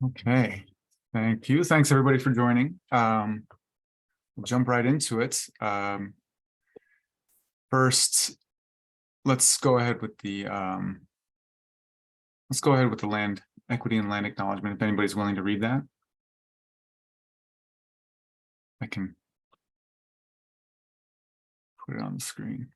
Okay, thank you. Thanks everybody for joining. We'll jump right into it. First, let's go ahead with the land equity and land acknowledgement. If anybody's willing to read that, I can put it on the screen.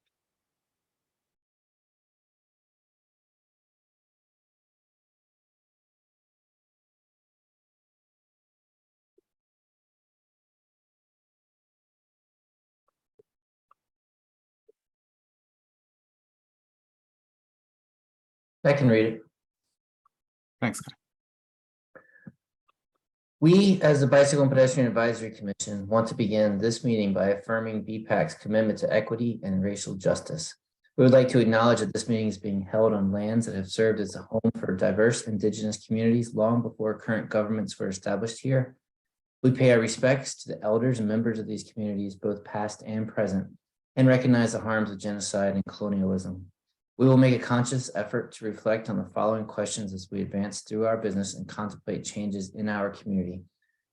I can read it. Thanks, Kai. We, as the Bicycle and Pedestrian Advisory Commission, want to begin this meeting by affirming BPAC's commitment to equity and racial justice. We would like to acknowledge that this meeting is being held on lands that have served as a home for diverse Indigenous communities long before current governments were established here. We pay our respects to the elders and members of these communities, both past and present, and recognize the harms of genocide and colonialism. We will make a conscious effort to reflect on the following questions as we advance through our business and contemplate changes in our community.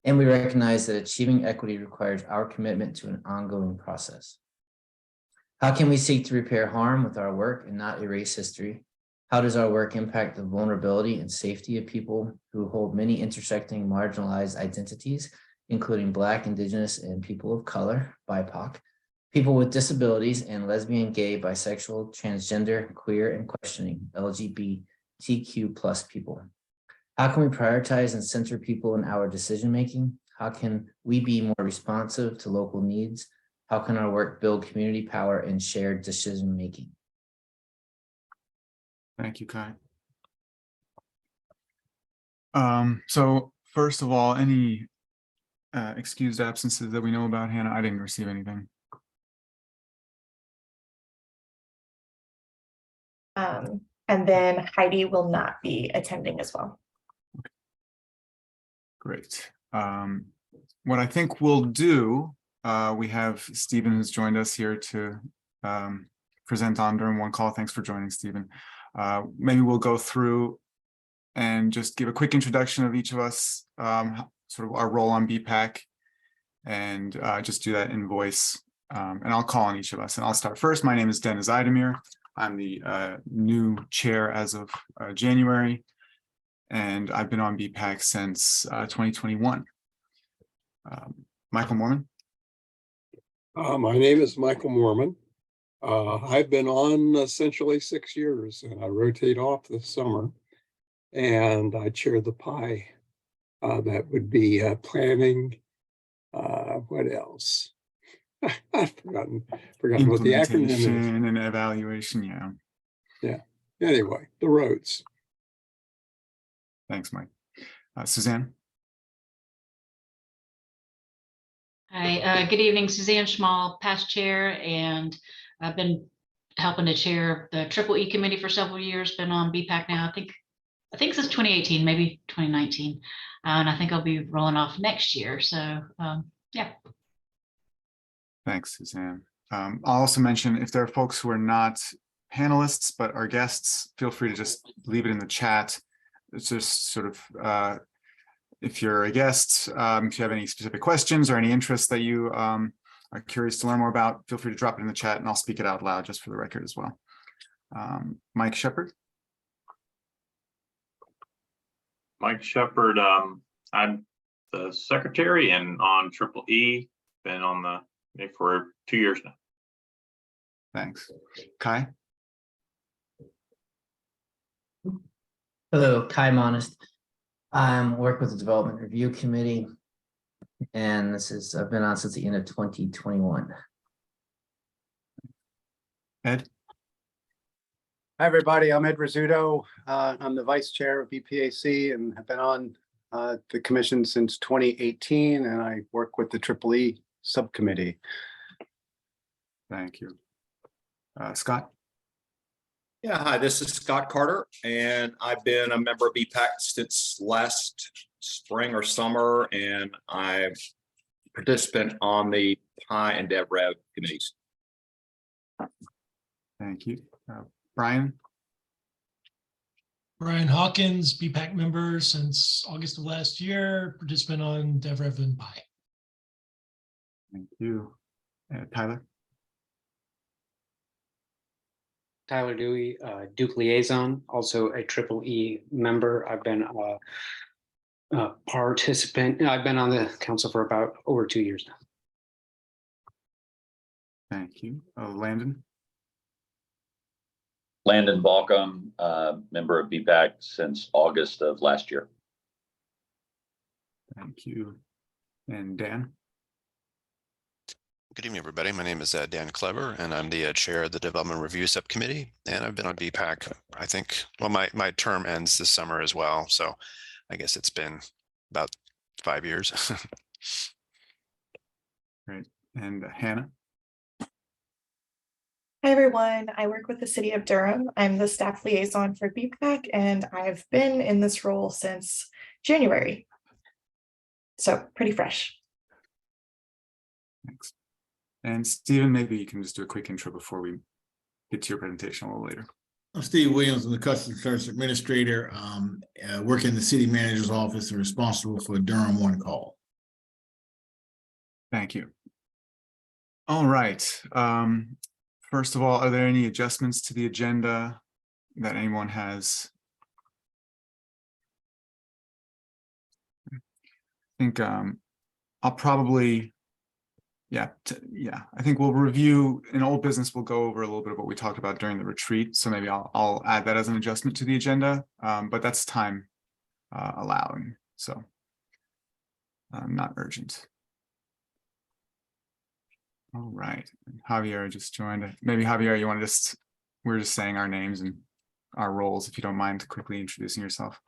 And we recognize that achieving equity requires our commitment to an ongoing process. How can we seek to repair harm with our work and not erase history? How does our work impact the vulnerability and safety of people who hold many intersecting marginalized identities, including Black, Indigenous, and people of color, BIPOC, people with disabilities, and lesbian, gay, bisexual, transgender, queer, and questioning LGBTQ+ people? How can we prioritize and center people in our decision-making? How can we be more responsive to local needs? How can our work build community power and shared decision-making? Thank you, Kai. So first of all, any excused absences that we know about? Hannah, I didn't receive anything. And then Heidi will not be attending as well. Okay. Great. What I think we'll do, we have Stephen who's joined us here to present on Durham One Call. Thanks for joining, Stephen. Maybe we'll go through and just give a quick introduction of each of us, sort of our role on BPAC, and just do that in voice. And I'll call on each of us, and I'll start first. My name is Dennis Idemir. I'm the new chair as of January, and I've been on BPAC since 2021. Michael Mormon. My name is Michael Mormon. I've been on essentially 6 years, and I rotate off this summer, and I chair the PI. That would be planning. What else? I've forgotten what the acronym is. And evaluation, yeah. Anyway, the roads. Thanks, Mike. Suzanne. Hi, good evening, Suzanne Schmall, past chair, and I've been helping to chair the Triple E committee for several years, been on BPAC now, I think since 2018, maybe 2019, and I think I'll be rolling off next year, so yeah. Thanks, Suzanne. I'll also mention, if there are folks who are not panelists but are guests, feel free to just leave it in the chat. It's just sort of, if you're a guest, if you have any specific questions or any interests that you are curious to learn more about, feel free to drop it in the chat and I'll speak it out loud just for the record as well. Mike Shepard. Mike Shepard, I'm the secretary and on Triple E, been on the for 2 years now. Thanks. Kai. Hello, Kai Monist. I work with the Development Review Committee, and I've been on since the end of 2021. Ed. Hi, everybody. I'm Ed Rizzuto. I'm the vice chair of BPAC and have been on the commission since 2018, and I work with the Triple E subcommittee. Thank you. Scott. Yeah, hi, this is Scott Carter, and I've been a member of BPAC since last spring or summer, and I'm a participant on the PI and DevRev committees. Thank you. Brian. Brian Hawkins, BPAC member since August of last year, participant on DevRev and Pi. Thank you. Tyler? Tyler Dewey, Duke Liaison, also a Triple E member. I've been a participant. I've been on the council for about over 2 years now. Thank you. Landon? Landon Balcom, member of BPAC since August of last year. Thank you. And Dan? Good evening, everybody. My name is Dan Kleber, and I'm the chair of the Development Review Subcommittee. And I've been on BPAC, I think, well, my term ends this summer as well. So I guess it's been about 5 years. Great. And Hannah? Hi, everyone. I work with the city of Durham. I'm the staff liaison for BPAC, and I've been in this role since January. So pretty fresh. Thanks. And Stephen, maybe you can just do a quick intro before we get to your presentation a little later. I'm Steve Williams. I'm the Customer Service Administrator, work in the City Manager's Office and responsible for Durham One Call. Thank you. All right. First of all, are there any adjustments to the agenda that anyone has? I think I'll probably, I think we'll review in old business. We'll go over a little bit of what we talked about during the retreat. So maybe I'll add that as an adjustment to the agenda, but that's time allowing. So not urgent. All right, Javier just joined. Maybe Javier, you want to we're just saying our names and our roles, if you don't mind quickly introducing yourself.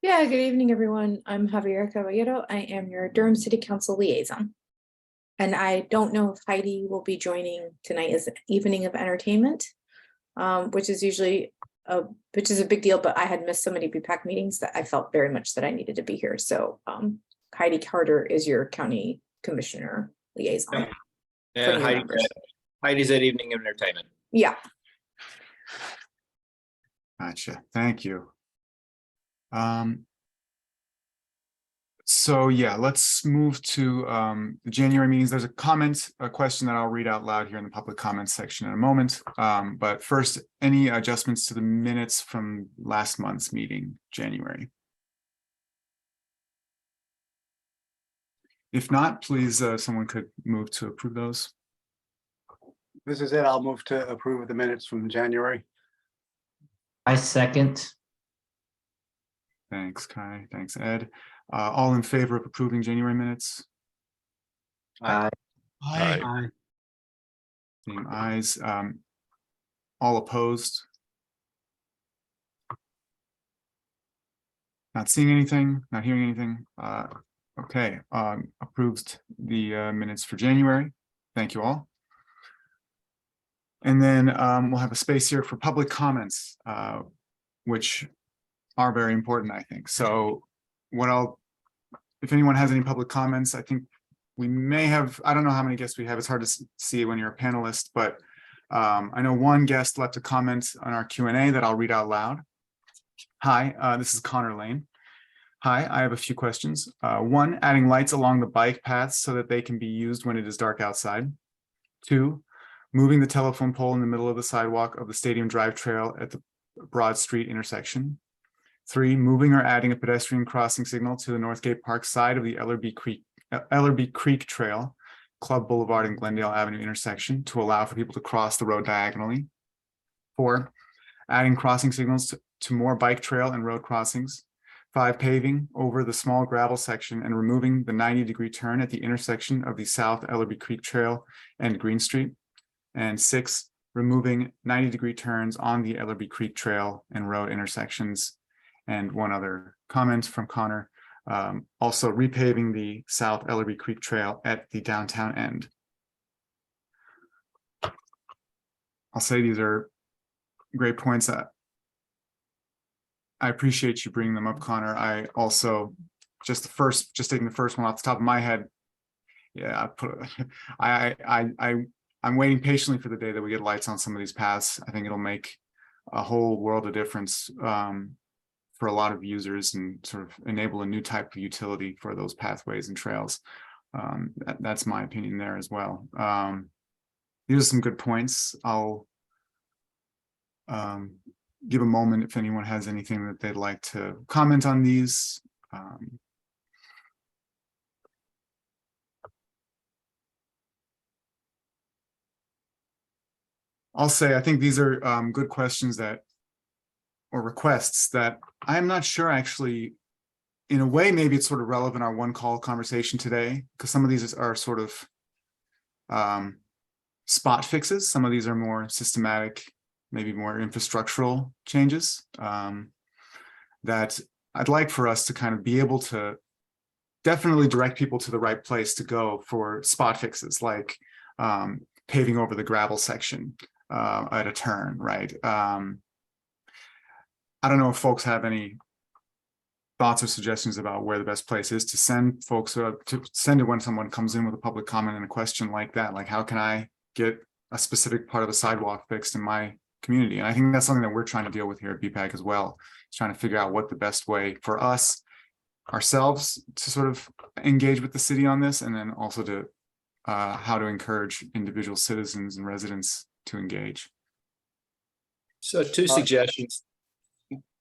Yeah, good evening, everyone. I'm Javier Caballero. I am your Durham City Council liaison. And I don't know if Heidi will be joining tonight as an evening of entertainment, which is usually a big deal, but I had missed so many BPAC meetings that I felt very much that I needed to be here. So Heidi Carter is your county commissioner liaison. And Heidi's at evening of entertainment. Yeah. Gotcha. Thank you. So yeah, let's move to the January meetings. There's a question that I'll read out loud here in the public comments section in a moment. But first, any adjustments to the minutes from last month's meeting, January? If not, please, someone could move to approve those. This is it. I'll move to approve the minutes from January. I second. Thanks, Kai. Thanks, Ed. All in favor of approving January minutes? Aye. Aye. Same ayes. All opposed? Not seeing anything, not hearing anything. Okay, approved the minutes for January. Thank you all. And then we'll have a space here for public comments, which are very important, I think. So if anyone has any public comments, I think we may have, I don't know how many guests we have. It's hard to see when you're a panelist, but I know one guest left a comment on our Q&A that I'll read out loud. Hi, this is Connor Lane. Hi, I have a few questions. One, adding lights along the bike paths so that they can be used when it is dark outside. Two, moving the telephone pole in the middle of the sidewalk of the Stadium Drive Trail at the Broad Street intersection. Three, moving or adding a pedestrian crossing signal to the Northgate Park side of the Ellerby Creek Trail, Club Boulevard and Glendale Avenue intersection to allow for people to cross the road diagonally. Four, adding crossing signals to more bike trail and road crossings. Five, paving over the small gravel section and removing the 90-degree turn at the intersection of the South Ellerby Creek Trail and Green Street. And six, removing 90-degree turns on the Ellerby Creek Trail and road intersections. And one other comment from Connor, also repaving the South Ellerby Creek Trail at the downtown end. I'll say these are great points. I appreciate you bringing them up, Connor. I also, just taking the first one off the top of my head. Yeah, I'm waiting patiently for the day that we get lights on some of these paths. I think it'll make a whole world of difference for a lot of users and sort of enable a new type of utility for those pathways and trails. That's my opinion there as well. These are some good points. I'll give a moment if anyone has anything that they'd like to comment on these. I'll say I think these are good questions or requests that I'm not sure actually, in a way, maybe it's sort of relevant our one call conversation today, because some of these are sort of spot fixes. Some of these are more systematic, maybe more infrastructural changes that I'd like for us to kind of be able to definitely direct people to the right place to go for spot fixes, like paving over the gravel section at a turn, right? I don't know if folks have any thoughts or suggestions about where the best place is to send folks to send it when someone comes in with a public comment and a question like that. Like, how can I get a specific part of the sidewalk fixed in my community? And I think that's something that we're trying to deal with here at BPAC as well. It's trying to figure out what the best way for us ourselves to sort of engage with the city on this, and then also to how to encourage individual citizens and residents to engage. So two suggestions.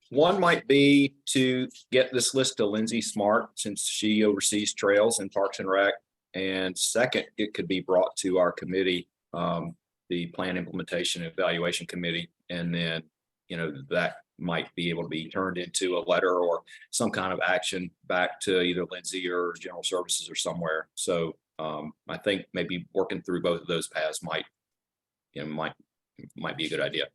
One might be to get this list to Lindsay Smart, since she oversees trails and Parks and Rec. And second, it could be brought to our committee, the Plan Implementation and Evaluation Committee. And then, that might be able to be turned into a letter or some kind of action back to either Lindsay or General Services or somewhere. So I think maybe working through both of those paths might be a good idea.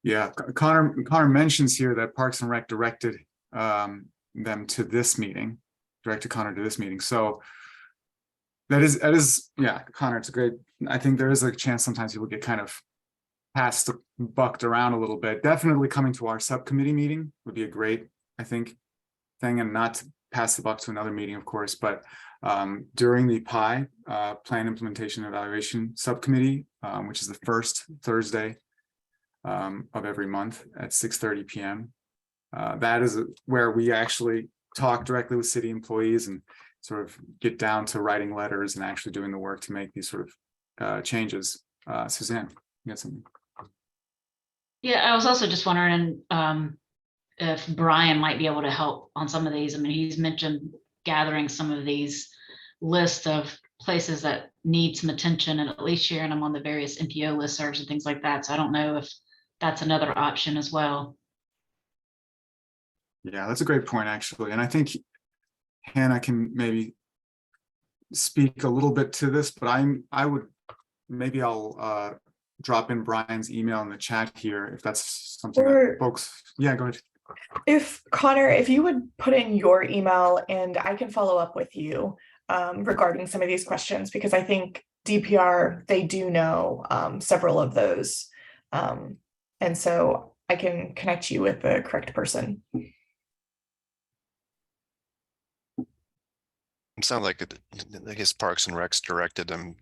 Yeah, Connor mentions here that Parks and Rec directed them to this meeting, directed Connor to this meeting. So that is, yeah, Connor, it's a great, I think there is a chance sometimes people get kind of bucked around a little bit. Definitely coming to our subcommittee meeting would be a great, I think, thing, and not to pass the buck to another meeting, of course, but during the PI, Plan Implementation and Evaluation Subcommittee, which is the first Thursday of every month at 6:30 p.m. That is where we actually talk directly with city employees and sort of get down to writing letters and actually doing the work to make these sort of changes. Suzanne, you got something? Yeah, I was also just wondering if Brian might be able to help on some of these. I mean, he's mentioned gathering some of these lists of places that need some attention and at least sharing them on the various MPO listservs and things like that. So I don't know if that's another option as well. Yeah, that's a great point, actually. And I think Hannah can maybe speak a little bit to this, but I'll drop in Brian's email in the chat here if that's something that folks, yeah, go ahead. If Connor, if you would put in your email and I can follow up with you regarding some of these questions, because I think DPR, they do know several of those. And so I can connect you with the correct person. It sounds like I guess Parks and Recs directed him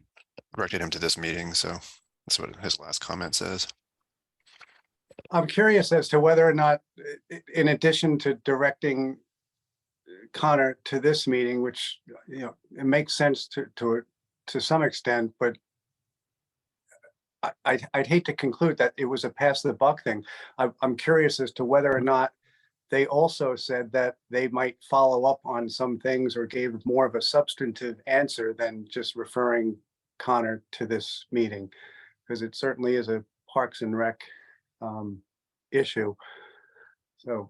to this meeting, so that's what his last comment says. I'm curious as to whether or not, in addition to directing Connor to this meeting, which, it makes sense to some extent, but I'd hate to conclude that it was a pass the buck thing. I'm curious as to whether or not they also said that they might follow up on some things or gave more of a substantive answer than just referring Connor to this meeting, because it certainly is a Parks and Rec issue. So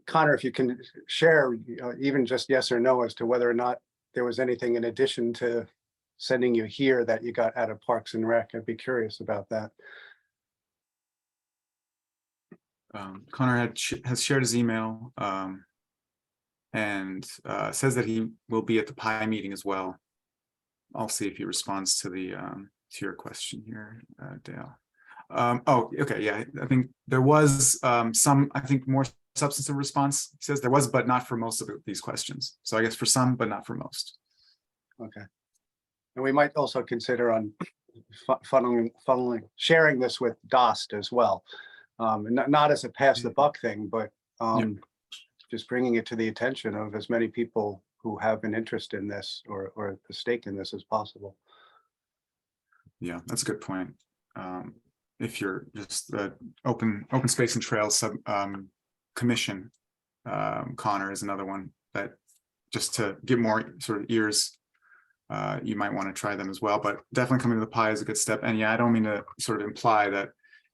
Connor, if you can share even just yes or no as to whether or not there was anything in addition to sending you here that you got out of Parks and Rec, I'd be curious about that. Connor has shared his email and says that he will be at the PI meeting as well. I'll see if he responds to the to your question here, Dale. Oh, okay, yeah, I think there was some, I think, more substantive response. He says there was, but not for most of these questions. So I guess for some, but not for most. Okay. And we might also consider on funneling, sharing this with DOST as well. And not as a pass the buck thing, but just bringing it to the attention of as many people who have an interest in this or a stake in this as possible. Yeah, that's a good point. If you're just the open space and trails commission, Connor is another one that just to get more sort of ears, you might want to try them as well, but definitely coming to the pie is a good step. And yeah, I don't mean to sort of imply that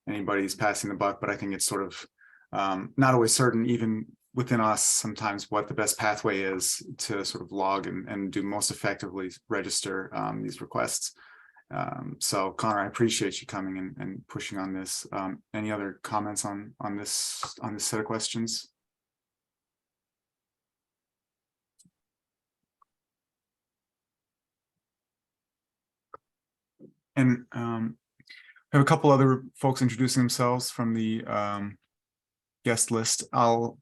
anybody's passing the buck, but I think it's sort of not always certain, even within us, sometimes what the best pathway is to sort of log and do most effectively register these requests. So Connor, I appreciate you coming and pushing on this. Any other comments on this set of questions? And I have a couple other folks introducing themselves from the guest list. I'll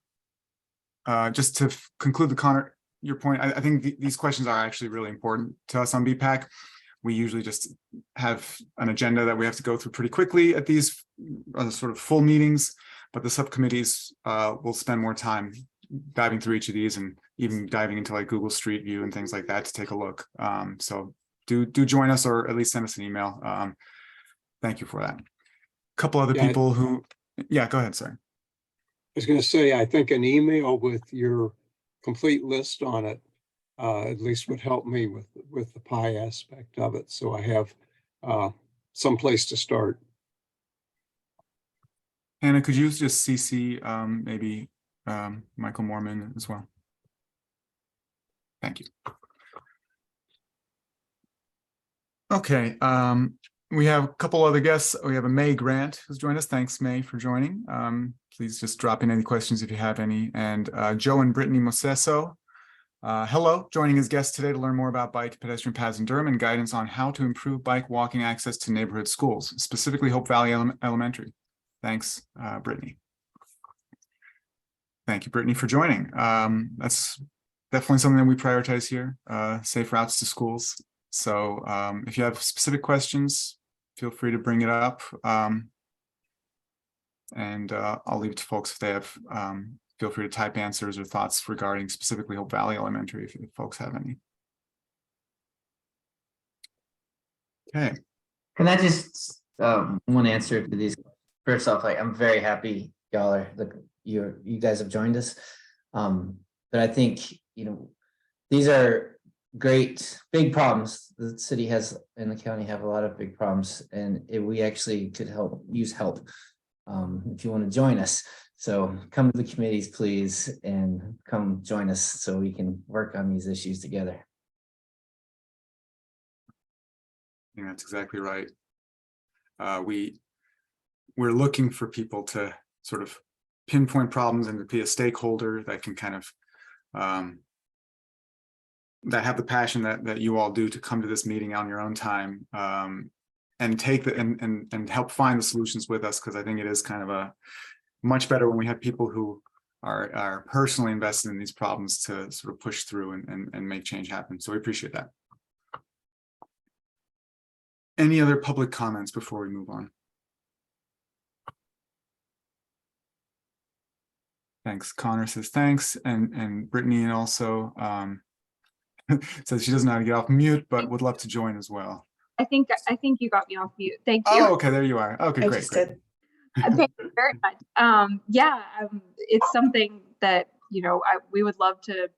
just to conclude Connor, your point, I think these questions are actually really important to us on BPAC. We usually just have an agenda that we have to go through pretty quickly at these sort of full meetings, but the subcommittees will spend more time diving through each of these and even diving into like Google Street View and things like that to take a look. So do join us, or at least send us an email. Thank you for that. A couple other people who, yeah, go ahead, sorry. I was going to say, I think an email with your complete list on it at least would help me with the pie aspect of it. So I have some place to start. Hannah, could you just CC maybe Michael Mormon as well? Thank you. Okay, we have a couple other guests. We have a May Grant who's joined us. Thanks, May, for joining. Please just drop in any questions if you have any. And Joe and Brittany Mosesso. Hello, joining as guests today to learn more about bike pedestrian paths in Durham and guidance on how to improve bike walking access to neighborhood schools, specifically Hope Valley Elementary. Thanks, Brittany. Thank you, Brittany, for joining. That's definitely something that we prioritize here, safe routes to schools. So if you have specific questions, feel free to bring it up. And I'll leave it to folks if they have, feel free to type answers or thoughts regarding specifically Hope Valley Elementary if folks have any. Okay. Can I just one answer to these? First off, like, I'm very happy y'all are you guys have joined us. But I think, you know, these are great big problems. The city has and the county have a lot of big problems, and we actually could use help if you want to join us. So come to the committees, please, and come join us so we can work on these issues together. Yeah, that's exactly right. We're looking for people to sort of pinpoint problems and to be a stakeholder that can kind of that have the passion that you all do to come to this meeting on your own time and take the and help find the solutions with us, because I think it is kind of a much better when we have people who are personally invested in these problems to sort of push through and make change happen. So we appreciate that. Any other public comments before we move on? Thanks. Connor says thanks, and Brittany also says she doesn't know how to get off mute, but would love to join as well. I think you got me off mute. Thank you. Oh, okay, there you are. Okay, great. Thank you very much. It's something that, you know, we would love to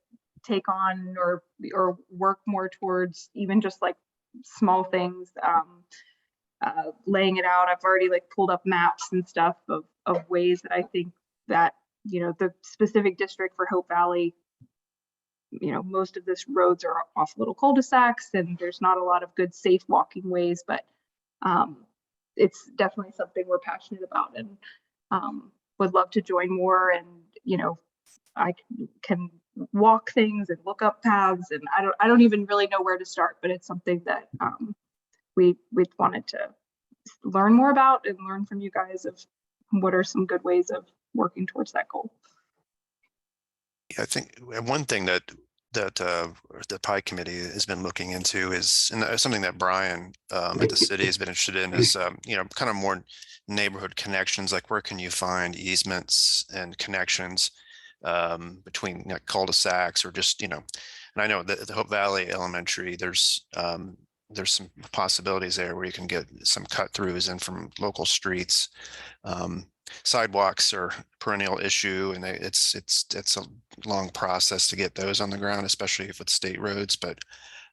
take on or work more towards, even just like small things, laying it out. I've already like pulled up maps and stuff of ways that I think that, you know, the specific district for Hope Valley, you know, most of this roads are off little cul-de-sacs and there's not a lot of good safe walking ways, but it's definitely something we're passionate about and would love to join more. And, you know, I can walk things and look up paths, and I don't even really know where to start, but it's something that we wanted to learn more about and learn from you guys of what are some good ways of working towards that goal. Yeah, I think one thing that the PI committee has been looking into is, and something that Brian at the city has been interested in is, kind of more neighborhood connections, like where can you find easements and connections between cul-de-sacs or just, and I know that the Hope Valley Elementary, there's some possibilities there where you can get some cut throughs in from local streets. Sidewalks are a perennial issue, and it's a long process to get those on the ground, especially if it's state roads. But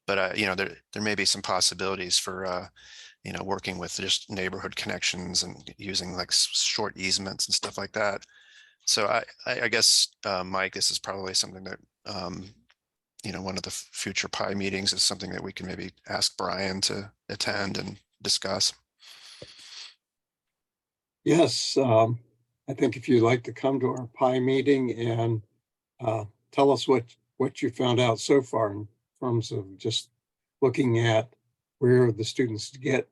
there may be some possibilities for working with just neighborhood connections and using like short easements and stuff like that. So I guess Mike, this is probably something that one of the future PI meetings is something that we can maybe ask Brian to attend and discuss. Yes, I think if you'd like to come to our PI meeting and tell us what you found out so far in terms of just looking at where the students get,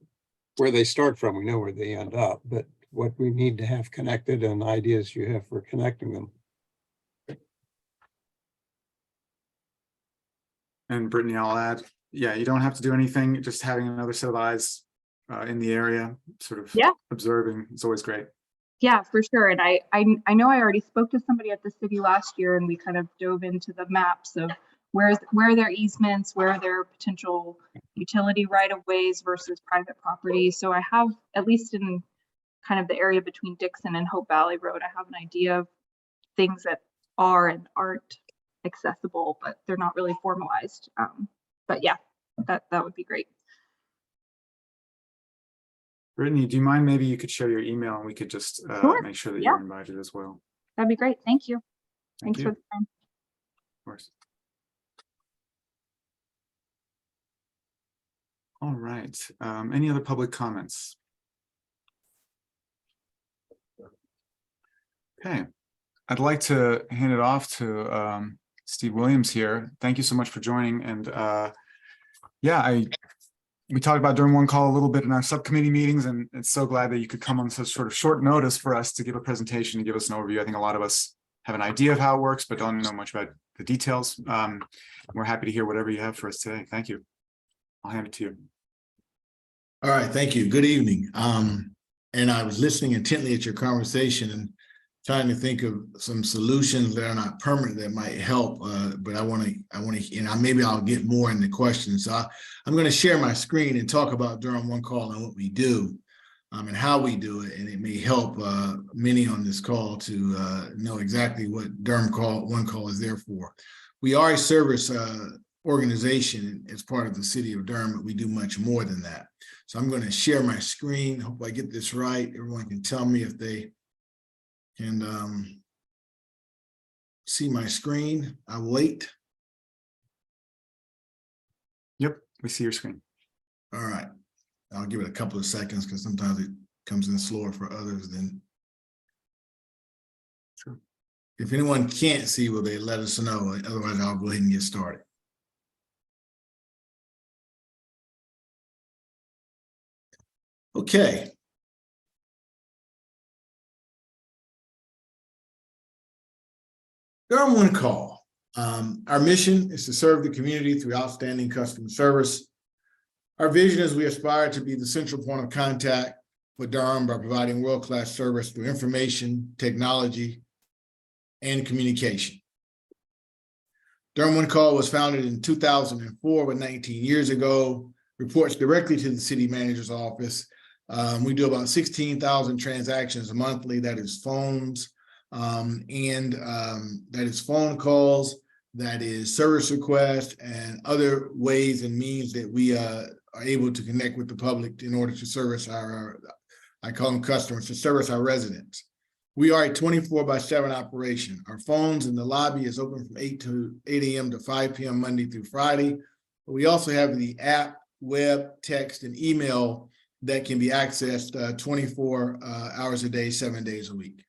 where they start from. We know where they end up, but what we need to have connected and ideas you have for connecting them. And Brittany, I'll add, yeah, you don't have to do anything, just having another set of eyes in the area, sort of observing, it's always great. Yeah, for sure. And I know I already spoke to somebody at the city last year, and we kind of dove into the maps of where are their easements, where are their potential utility right of ways versus private property. So I have, at least in kind of the area between Dixon and Hope Valley Road, I have an idea of things that are and aren't accessible, but they're not really formalized. But yeah, that would be great. Brittany, do you mind, maybe you could share your email and we could just make sure that you're invited as well. That'd be great. Thank you. Thank Thanks you. for the time. Of course. All right. Any other public comments? Okay. I'd like to hand it off to Steve Williams here. Thank you so much for joining. And we talked about Durham One Call a little bit in our subcommittee meetings, and it's so glad that you could come on such sort of short notice for us to give a presentation and give us an overview. I think a lot of us have an idea of how it works, but don't know much about the details. We're happy to hear whatever you have for us today. Thank you. I'll hand it to you. All right, thank you. Good evening. And I was listening intently at your conversation and trying to think of some solutions that are not permanent that might help. But I want to, maybe I'll get more into questions. So I'm going to share my screen and talk about Durham One Call and what we do and how we do it. And it may help many on this call to know exactly what Durham One Call is there for. We are a service organization as part of the city of Durham, but we do much more than that. So I'm going to share my screen. Hope I get this right. Everyone can tell me if they can see my screen. I'll wait. Yep, we see your screen. All right. I'll give it a couple of seconds because sometimes it comes in slower for others than. Sure. If anyone can't see, will they let us know? Otherwise, I'll go ahead and get started. Okay. Durham One Call. Our mission is to serve the community through outstanding customer service. Our vision is we aspire to be the central point of contact for Durham by providing world-class service through information, technology, and communication. Durham One Call was founded in 2004, 19 years ago, reports directly to the city manager's office. We do about 16,000 transactions monthly. That is phones, that is phone calls, that is service requests, and other ways and means that we are able to connect with the public in order to service our, I call them customers, to service our residents. We are a 24/7 operation. Our phones in the lobby is open from 8 a.m. to 5 p.m. Monday through Friday. But we also have the app, web, text, and email that can be accessed 24 hours a day, 7 days a week.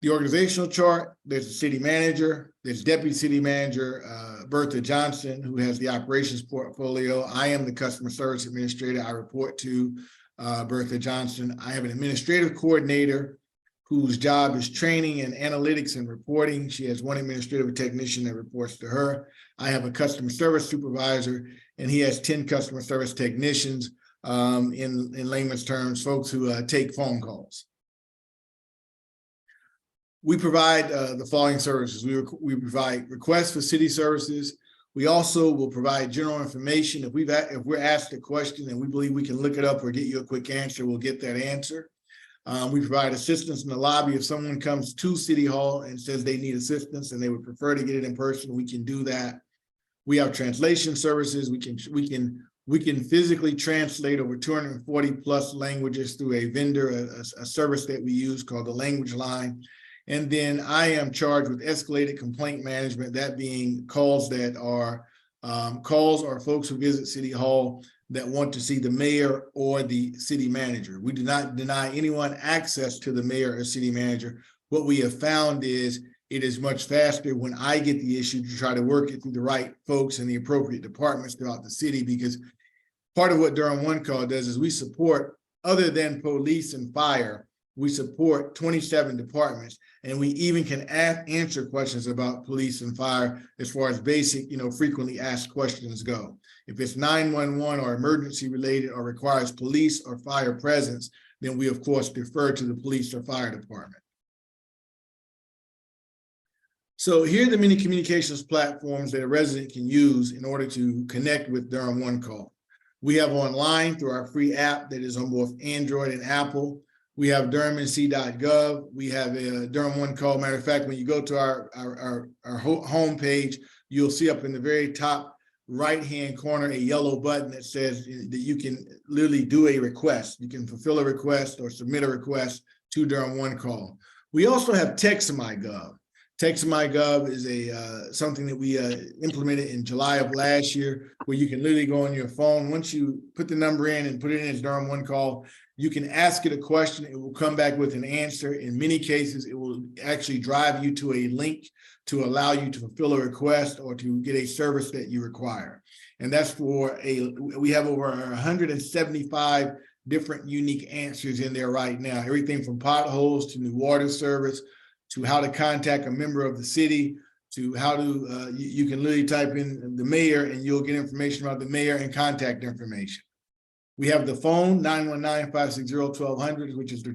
The organizational chart, there's the city manager, there's deputy city manager, Bertha Johnson, who has the operations portfolio. I am the customer service administrator. I report to Bertha Johnson. I have an administrative coordinator whose job is training and analytics and reporting. She has one administrative technician that reports to her. I have a customer service supervisor, and he has 10 customer service technicians, in layman's terms, folks who take phone calls. We provide the following services. We provide requests for city services. We also will provide general information. If we're asked a question and we believe we can look it up or get you a quick answer, we'll get that answer. We provide assistance in the lobby. If someone comes to City Hall and says they need assistance and they would prefer to get it in person, we can do that. We have translation services. We can physically translate over 240 plus languages through a vendor, a service that we use called the Language Line. And then I am charged with escalated complaint management, that being calls that are folks who visit City Hall that want to see the mayor or the city manager. We do not deny anyone access to the mayor or city manager. What we have found is it is much faster when I get the issue to try to work it through the right folks in the appropriate departments throughout the city, because part of what Durham One Call does is we support, other than police and fire, we support 27 departments, and we even can answer questions about police and fire as far as basic, frequently asked questions go. If it's 911 or emergency related or requires police or fire presence, then we of course defer to the police or fire department. So here are the many communications platforms that a resident can use in order to connect with Durham One Call. We have online through our free app that is on both Android and Apple. We have durhamnc.gov. We have a Durham One Call. Matter of fact, when you go to our homepage, you'll see up in the very top right-hand corner a yellow button that says that you can literally do a request. You can fulfill a request or submit a request to Durham One Call. We also have TextMyGov. TextMyGov is something that we implemented in July of last year, where you can literally go on your phone. Once you put the number in and put it in as Durham One Call, you can ask it a question. It will come back with an answer. In many cases, it will actually drive you to a link to allow you to fulfill a request or to get a service that you require. And that's we have over 175 different unique answers in there right now. Everything from potholes to new water service, to how to contact a member of the city, to how to, you can literally type in the mayor and you'll get information about the mayor and contact information. We have the phone 919-560-1200, which is the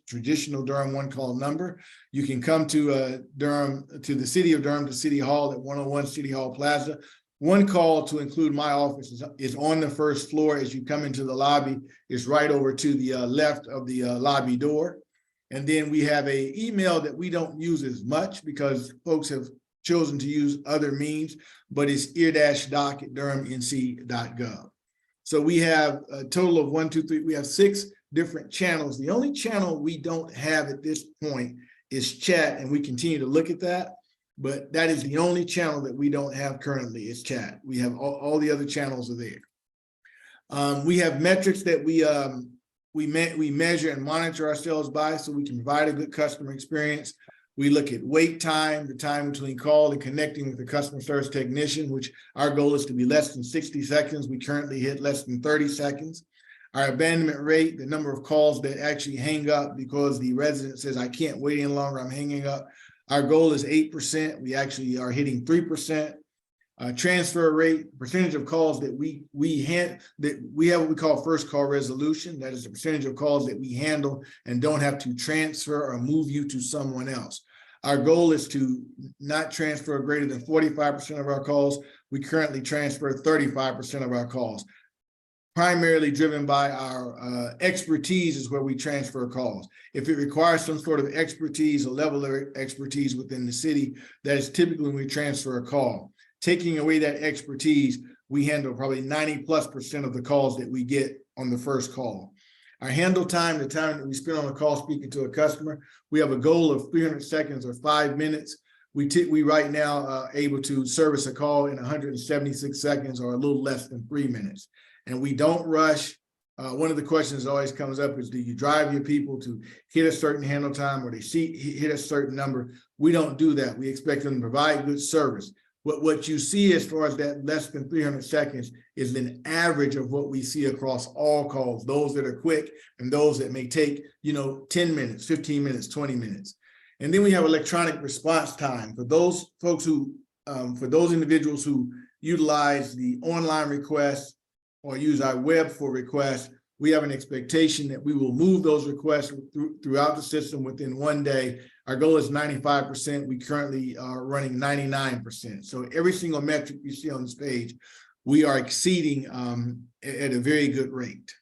traditional Durham One Call number. You can come to Durham, to the city of Durham, to City Hall at 101 City Hall Plaza. One Call, to include my office, is on the first floor. As you come into the lobby, it's right over to the left of the lobby door. And then we have an email that we don't use as much because folks have chosen to use other means, but it's ear-doc@durhamnc.gov. So we have a total of 1, 2, 3, we have 6 different channels. The only channel we don't have at this point is chat, and we continue to look at that, but that is the only channel that we don't have currently is chat. We have all the other channels are there. We have metrics that we measure and monitor ourselves by so we can provide a good customer experience. We look at wait time, the time between call and connecting with the customer service technician, which our goal is to be less than 60 seconds. We currently hit less than 30 seconds. Our abandonment rate, the number of calls that actually hang up because the resident says, I can't wait any longer, I'm hanging up. Our goal is 8%. We actually are hitting 3%. Transfer rate, percentage of calls that we have what we call first call resolution. That is the percentage of calls that we handle and don't have to transfer or move you to someone else. Our goal is to not transfer greater than 45% of our calls. We currently transfer 35% of our calls, primarily driven by our expertise is where we transfer calls. If it requires some sort of expertise, a level of expertise within the city, that is typically when we transfer a call. Taking away that expertise, we handle probably 90+% of the calls that we get on the first call. Our handle time, the time that we spend on a call speaking to a customer, we have a goal of 300 seconds or 5 minutes. We right now are able to service a call in 176 seconds or a little less than 3 minutes. And we don't rush. One of the questions that always comes up is, do you drive your people to hit a certain handle time or they hit a certain number? We don't do that. We expect them to provide good service. What you see as far as that less than 300 seconds is an average of what we see across all calls, those that are quick and those that may take, 10 minutes, 15 minutes, 20 minutes. And then we have electronic response time for those folks who, for those individuals who utilize the online requests or use our web for requests. We have an expectation that we will move those requests throughout the system within 1 day. Our goal is 95%. We currently are running 99%. So every single metric you see on this page, we are exceeding at a very good rate.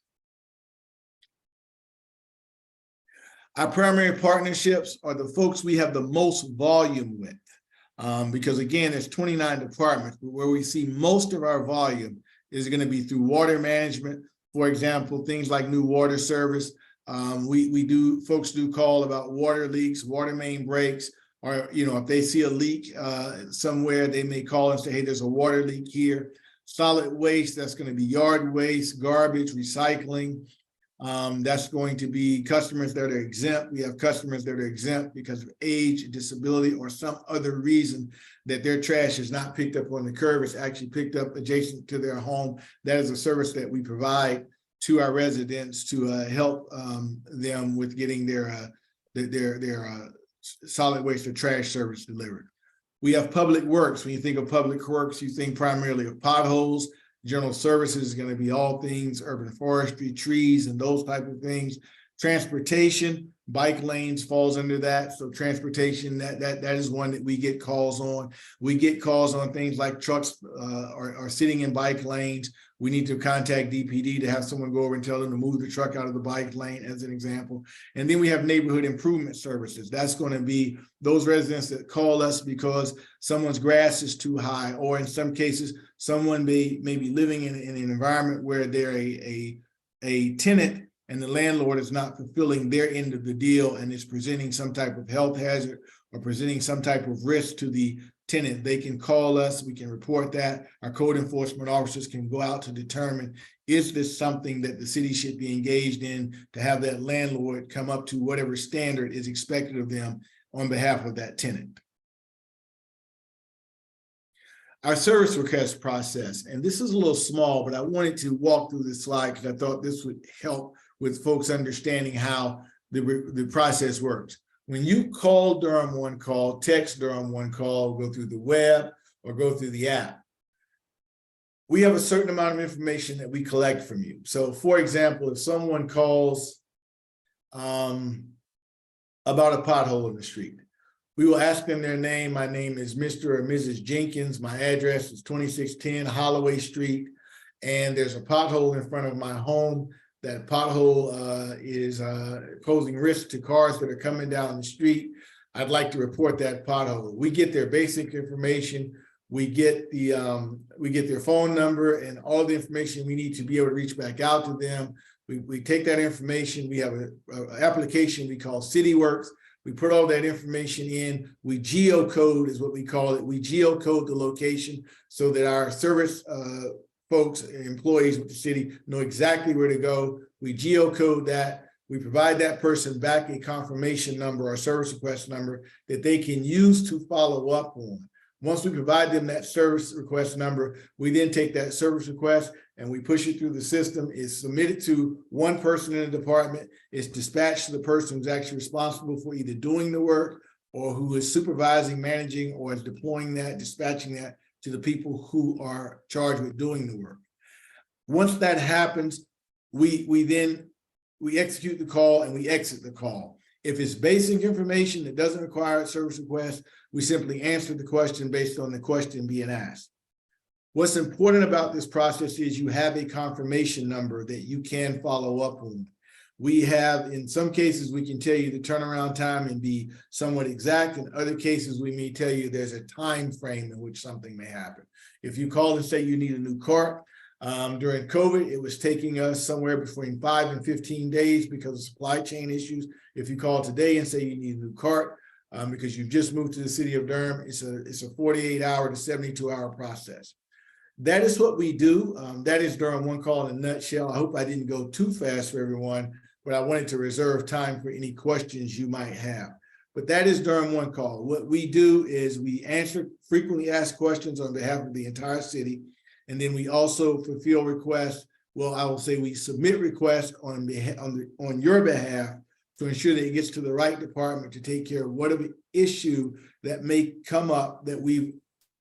Our primary partnerships are the folks we have the most volume with. Because again, there's 29 departments, but where we see most of our volume is going to be through water management. For example, things like new water service. Folks do call about water leaks, water main breaks, or, if they see a leak somewhere, they may call and say, hey, there's a water leak here. Solid waste, that's going to be yard waste, garbage, recycling. That's going to be customers that are exempt. We have customers that are exempt because of age, disability, or some other reason that their trash is not picked up on the curb. It's actually picked up adjacent to their home. That is a service that we provide to our residents to help them with getting their solid waste or trash service delivered. We have public works. When you think of public works, you think primarily of potholes. General services is going to be all things urban forestry, trees, and those type of things. Transportation, bike lanes falls under that. So transportation, that is one that we get calls on. We get calls on things like trucks are sitting in bike lanes. We need to contact DPD to have someone go over and tell them to move the truck out of the bike lane, as an example. And then we have neighborhood improvement services. That's going to be those residents that call us because someone's grass is too high, or in some cases, someone may be living in an environment where they're a tenant and the landlord is not fulfilling their end of the deal and is presenting some type of health hazard or presenting some type of risk to the tenant. They can call us, we can report that. Our code enforcement officers can go out to determine, is this something that the city should be engaged in to have that landlord come up to whatever standard is expected of them on behalf of that tenant. Our service request process, and this is a little small, but I wanted to walk through this slide because I thought this would help with folks understanding how the process works. When you call Durham One Call, text Durham One Call, go through the web or go through the app, we have a certain amount of information that we collect from you. So for example, if someone calls about a pothole in the street, we will ask them their name. My name is Mr. or Mrs. Jenkins. My address is 2610 Holloway Street. And there's a pothole in front of my home. That pothole is posing risk to cars that are coming down the street. I'd like to report that pothole. We get their basic information. We get their phone number and all the information we need to be able to reach back out to them. We take that information. We have an application we call CityWorks. We put all that information in. We geocode is what we call it. We geocode the location so that our service folks and employees with the city know exactly where to go. We geocode that. We provide that person back a confirmation number or service request number that they can use to follow up on. Once we provide them that service request number, we then take that service request and we push it through the system. It's submitted to one person in the department. It's dispatched to the person who's actually responsible for either doing the work or who is supervising, managing, or is deploying that, dispatching that to the people who are charged with doing the work. Once that happens, we execute the call and we exit the call. If it's basic information that doesn't require a service request, we simply answer the question based on the question being asked. What's important about this process is you have a confirmation number that you can follow up on. We have, in some cases, we can tell you the turnaround time and be somewhat exact. In other cases, we may tell you there's a time frame in which something may happen. If you call and say you need a new cart, during COVID, it was taking us somewhere between 5 and 15 days because of supply chain issues. If you call today and say you need a new cart because you've just moved to the city of Durham, it's a 48-hour to 72-hour process. That is what we do. That is Durham One Call in a nutshell. I hope I didn't go too fast for everyone, but I wanted to reserve time for any questions you might have. but that is Durham One Call. What we do is we answer frequently asked questions on behalf of the entire city. And then we also fulfill requests. Well, I will say we submit requests on your behalf to ensure that it gets to the right department to take care of whatever issue that may come up that we've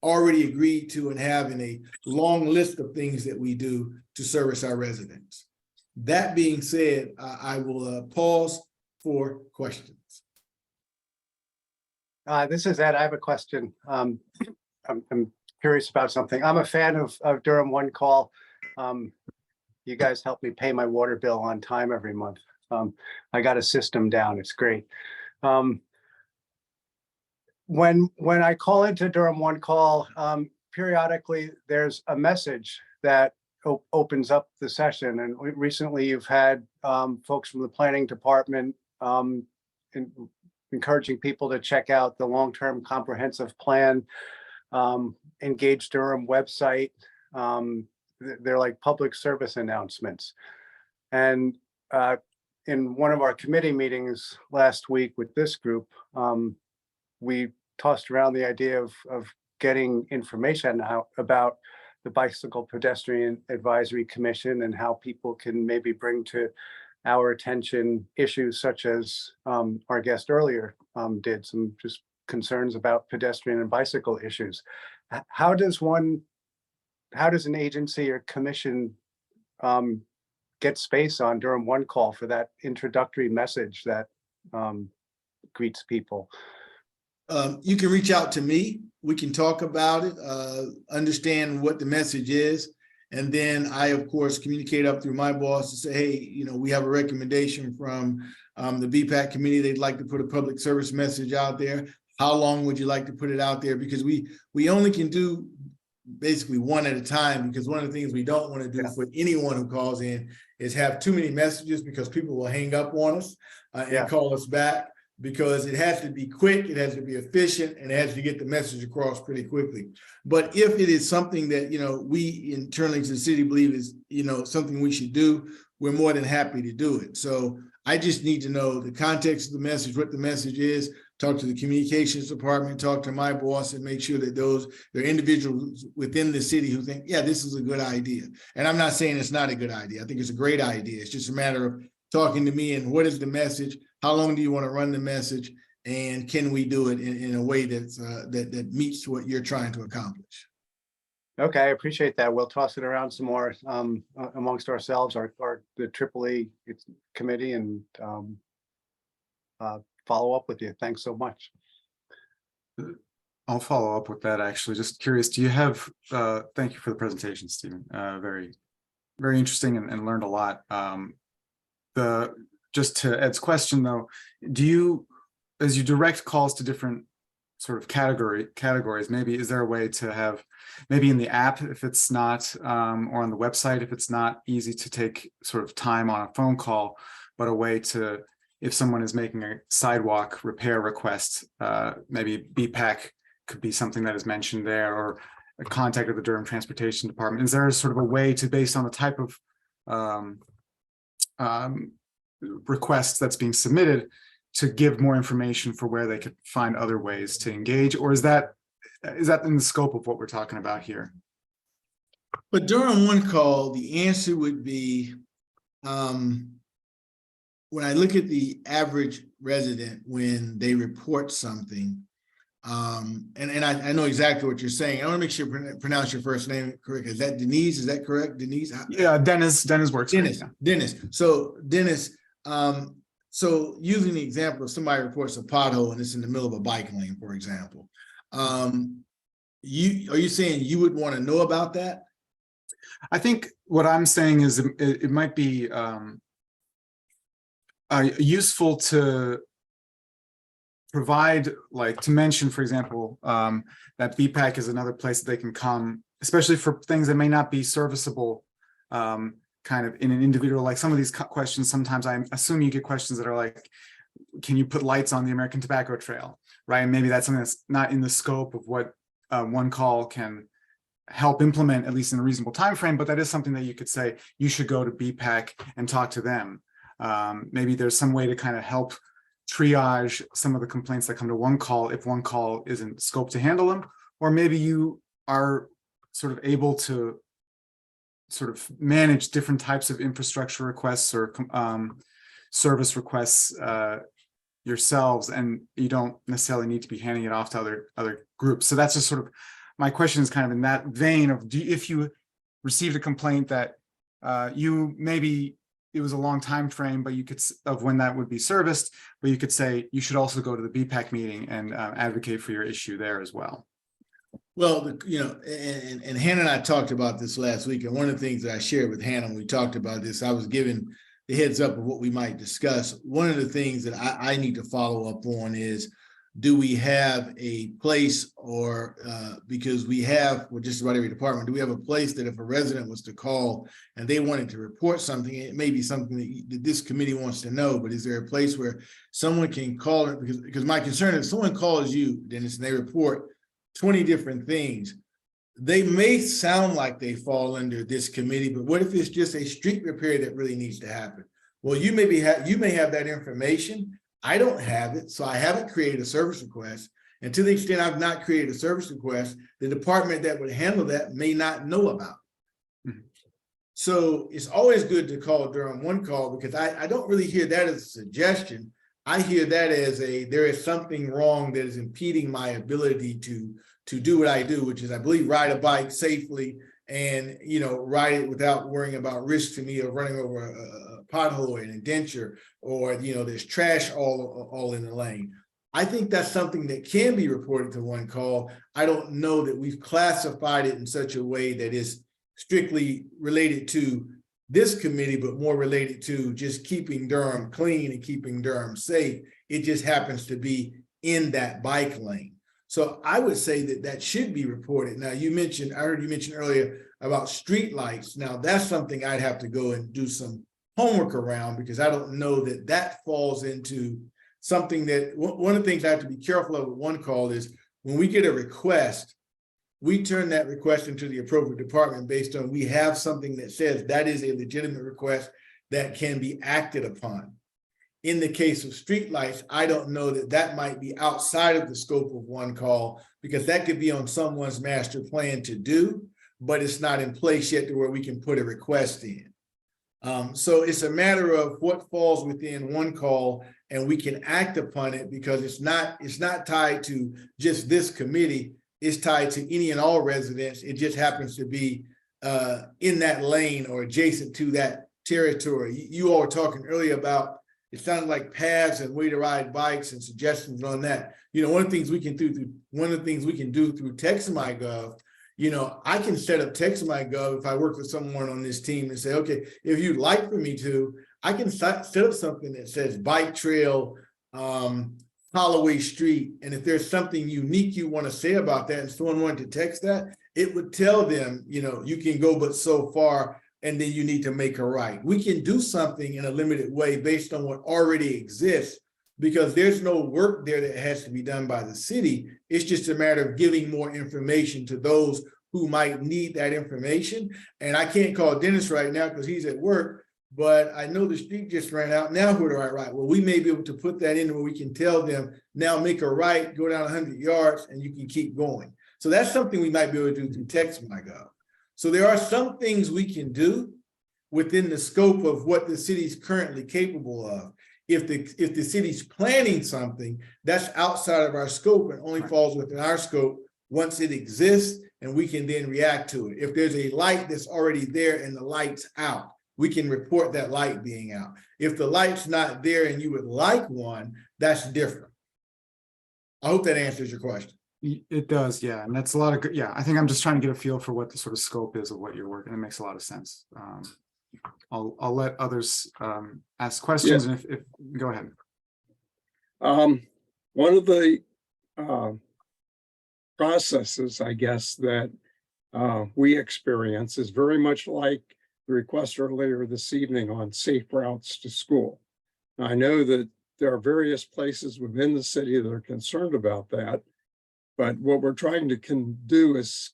already agreed to and have in a long list of things that we do to service our residents. That being said, I will pause for questions. This is Ed. I have a question. I'm curious about something. I'm a fan of Durham One Call. You guys help me pay my water bill on time every month. I got a system down. It's great. When I call into Durham One Call, periodically there's a message that opens up the session. And recently you've had folks from the planning department encouraging people to check out the long-term comprehensive plan, Engage Durham website. They're like public service announcements. And in one of our committee meetings last week with this group, we tossed around the idea of getting information out about the Bicycle Pedestrian Advisory Commission and how people can maybe bring to our attention issues such as our guest earlier did, some just concerns about pedestrian and bicycle issues. How does an agency or commission get space on Durham One Call for that introductory message that greets people? You can reach out to me. We can talk about it, understand what the message is. And then I, of course, communicate up through my boss to say, hey, we have a recommendation from the BPAC committee. They'd like to put a public service message out there. How long would you like to put it out there? Because we only can do basically one at a time, because one of the things we don't want to do for anyone who calls in is have too many messages, because people will hang up on us and call us back, because it has to be quick, it has to be efficient, and it has to get the message across pretty quickly. But if it is something that we internally to the city believe is something we should do, we're more than happy to do it. So I just need to know the context of the message, what the message is, talk to the communications department, talk to my boss, and make sure that there are individuals within the city who think, yeah, this is a good idea. And I'm not saying it's not a good idea. I think it's a great idea. It's just a matter of talking to me and what is the message? How long do you want to run the message? And can we do it in a way that's that meets what you're trying to accomplish? Okay, I appreciate that. We'll toss it around some more amongst ourselves, the EEE committee, and follow up with you. Thanks so much. I'll follow up with that, actually. Just curious, do you have, thank you for the presentation, Stephen. Very, very interesting and learned a lot. Just to Ed's question though, do you, as you direct calls to different sort of categories, maybe is there a way to have, maybe in the app if it's not, or on the website if it's not easy to take sort of time on a phone call, but a way to, if someone is making a sidewalk repair request, maybe BPAC could be something that is mentioned there, or a contact of the Durham Transportation Department. Is there sort of a way to, based on the type of request that's being submitted, to give more information for where they could find other ways to engage? Or is that in the scope of what we're talking about here? But Durham One Call, the answer would be, when I look at the average resident, when they report something, and I know exactly what you're saying. I want to make sure I pronounce your first name correct. Is that Denise? Is that correct? Denise? Yeah, Dennis works. Dennis. Great, yeah. Dennis. So Dennis, so using the example of somebody reports a pothole and it's in the middle of a bike lane, for example, are you saying you would want to know about that? I think what I'm saying is it might be useful to provide, like to mention, for example, that BPAC is another place that they can come, especially for things that may not be serviceable kind of in an individual, like some of these questions, sometimes I assume you get questions that are like, can you put lights on the American Tobacco Trail, right? And maybe that's something that's not in the scope of what One Call can help implement, at least in a reasonable time frame, but that is something that you could say, you should go to BPAC and talk to them. Maybe there's some way to kind of help triage some of the complaints that come to one call if one call isn't scoped to handle them, or maybe you are sort of able to sort of manage different types of infrastructure requests or service requests yourselves, and you don't necessarily need to be handing it off to other groups. So that's just sort of my question, is kind of in that vein of, if you received a complaint that you maybe it was a long time frame, but you could of when that would be serviced, but you could say you should also go to the BPAC meeting and advocate for your issue there as well. Well, and Hannah and I talked about this last week, and one of the things that I shared with Hannah when we talked about this, I was given the heads up of what we might discuss. One of the things that I need to follow up on is, do we have a place, or because we have, with just about every department, do we have a place that if a resident was to call and they wanted to report something, it may be something that this committee wants to know, but is there a place where someone can call it? Because my concern is, someone calls you, Dennis, and they report 20 different things. They may sound like they fall under this committee, but what if it's just a street repair that really needs to happen? Well, you may have that information. I don't have it, so I haven't created a service request. And to the extent I've not created a service request, the department that would handle that may not know about it. Mm-hmm. So it's always good to call Durham One Call, because I don't really hear that as a suggestion. I hear that as there is something wrong that is impeding my ability to do what I do, which is, I believe, ride a bike safely and, ride it without worrying about risk to me of running over a pothole or an indenture, or, there's trash all in the lane. I think that's something that can be reported to One Call. I don't know that we've classified it in such a way that is strictly related to this committee, but more related to just keeping Durham clean and keeping Durham safe. It just happens to be in that bike lane. So I would say that should be reported. Now, I heard you mention earlier about street lights. Now, that's something I'd have to go and do some homework around, because I don't know that falls into something that, one of the things I have to be careful of with One Call is, when we get a request, we turn that request into the appropriate department based on, we have something that says that is a legitimate request that can be acted upon. In the case of streetlights, I don't know that might be outside of the scope of One Call, because that could be on someone's master plan to do, but it's not in place yet to where we can put a request in. So it's a matter of what falls within One Call, and we can act upon it, because it's not tied to just this committee. It's tied to any and all residents. It just happens to be in that lane or adjacent to that territory. You all were talking earlier about, it sounded like paths and way to ride bikes and suggestions on that. One of the things we can do through TextMyGov, I can set up TextMyGov if I work with someone on this team and say, okay, if you'd like for me to, I can set up something that says bike trail, Holloway Street. And if there's something unique you want to say about that and someone wanted to text that, it would tell them, you can go but so far, and then you need to make a right. We can do something in a limited way based on what already exists, because there's no work there that has to be done by the city. It's just a matter of giving more information to those who might need that information. And I can't call Dennis right now because he's at work, but I know the street just ran out. Now who do I write? Well, we may be able to put that in where we can tell them, now make a right, go down 100 yards, and you can keep going. So that's something we might be able to do through TextMyGov. So there are some things we can do within the scope of what the city's currently capable of. If the city's planning something, that's outside of our scope and only falls within our scope once it exists, and we can then react to it. If there's a light that's already there and the light's out, we can report that light being out. If the light's not there and you would like one, that's different. I hope that answers your question. It does, yeah. And that's a lot of good. Yeah, I think I'm just trying to get a feel for what the sort of scope is of what you're working. It makes a lot of sense. I'll let others ask questions. Yeah. And if go ahead. One of the processes, I guess, that we experience is very much like the request earlier this evening on safe routes to school. Now, I know that there are various places within the city that are concerned about that, but what we're trying to do is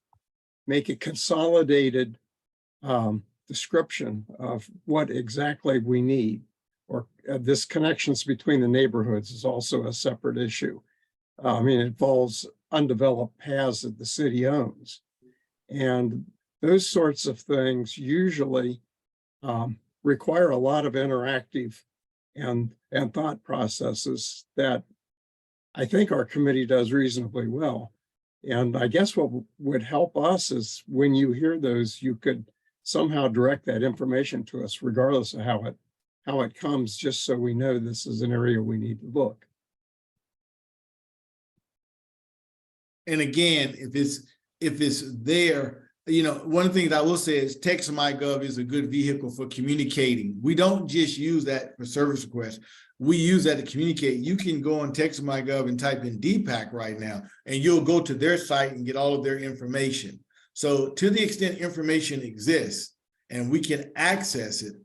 make a consolidated description of what exactly we need, or this connections between the neighborhoods is also a separate issue. I mean, it involves undeveloped paths that the city owns. And those sorts of things usually require a lot of interactive and thought processes that I think our committee does reasonably well. And I guess what would help us is when you hear those, you could somehow direct that information to us, regardless of how it comes, just so we know this is an area we need to look. And again, if it's there, you know, one of the things I will say is text.mygov is a good vehicle for communicating. We don't just use that for service requests. We use that to communicate. You can go on text.mygov and type in DPAC right now, and you'll go to their site and get all of their information. So to the extent information exists and we can access it,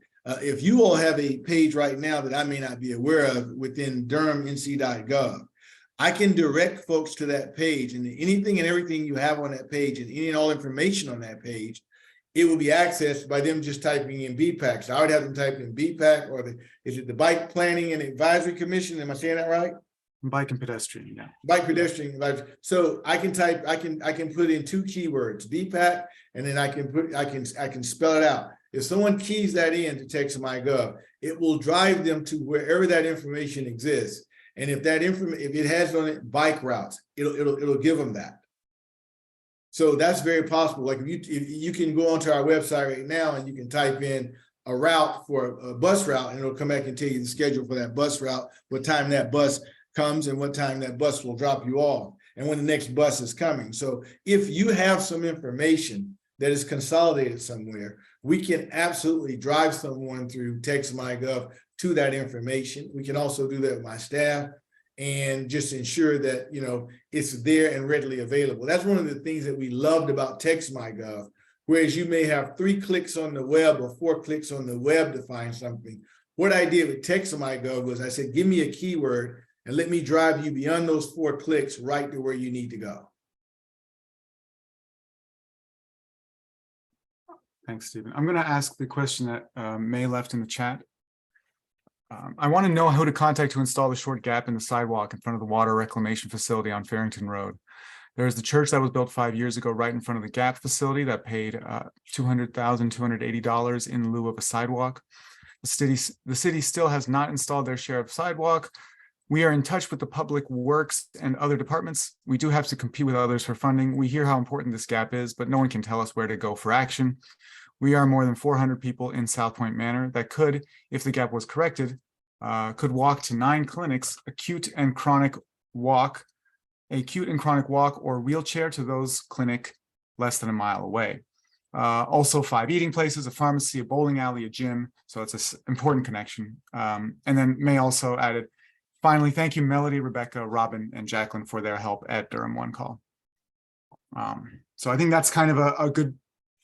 if you all have a page right now that I may not be aware of within durhamnc.gov, I can direct folks to that page, and anything and everything you have on that page and any and all information on that page, it will be accessed by them just typing in BPAC. So I would have them type in BPAC, or is it the Bike Planning and Advisory Commission? Am I saying that right? Bike and pedestrian, yeah. Bike pedestrian advisory. So I can type, I can put in 2 keywords, BPAC, and then I can spell it out. If someone keys that in to text.mygov, it will drive them to wherever that information exists. And if that information, if it has on it bike routes, it'll give them that. So that's very possible. Like if you can go onto our website right now and you can type in a route for a bus route, and it'll come back and tell you the schedule for that bus route, what time that bus comes and what time that bus will drop you off, and when the next bus is coming. So if you have some information that is consolidated somewhere, we can absolutely drive someone through text.mygov to that information. We can also do that with my staff and just ensure that, you know, it's there and readily available. That's one of the things that we loved about text.mygov, whereas you may have 3 clicks on the web or 4 clicks on the web to find something. What I did with text.mygov was I said, give me a keyword and let me drive you beyond those 4 clicks right to where you need to go. Thanks, Stephen. I'm going to ask the question that May left in the chat. I want to know how to contact to install the short gap in the sidewalk in front of the water reclamation facility on Farrington Road. There's the church that was built 5 years ago right in front of the gap facility that paid $200,280 in lieu of a sidewalk. The city still has not installed their share of sidewalk. We are in touch with the public works and other departments. We do have to compete with others for funding. We hear how important this gap is, but no one can tell us where to go for action. We are more than 400 people in South Point Manor that could, if the gap was corrected, could walk to 9 clinics, acute and chronic walk or wheelchair to those clinic less than a mile away. Also 5 eating places, a pharmacy, a bowling alley, a gym. So it's an important connection. And then May also added, finally, thank you, Melody, Rebecca, Robin, and Jacqueline for their help at Durham One Call. So I think that's kind of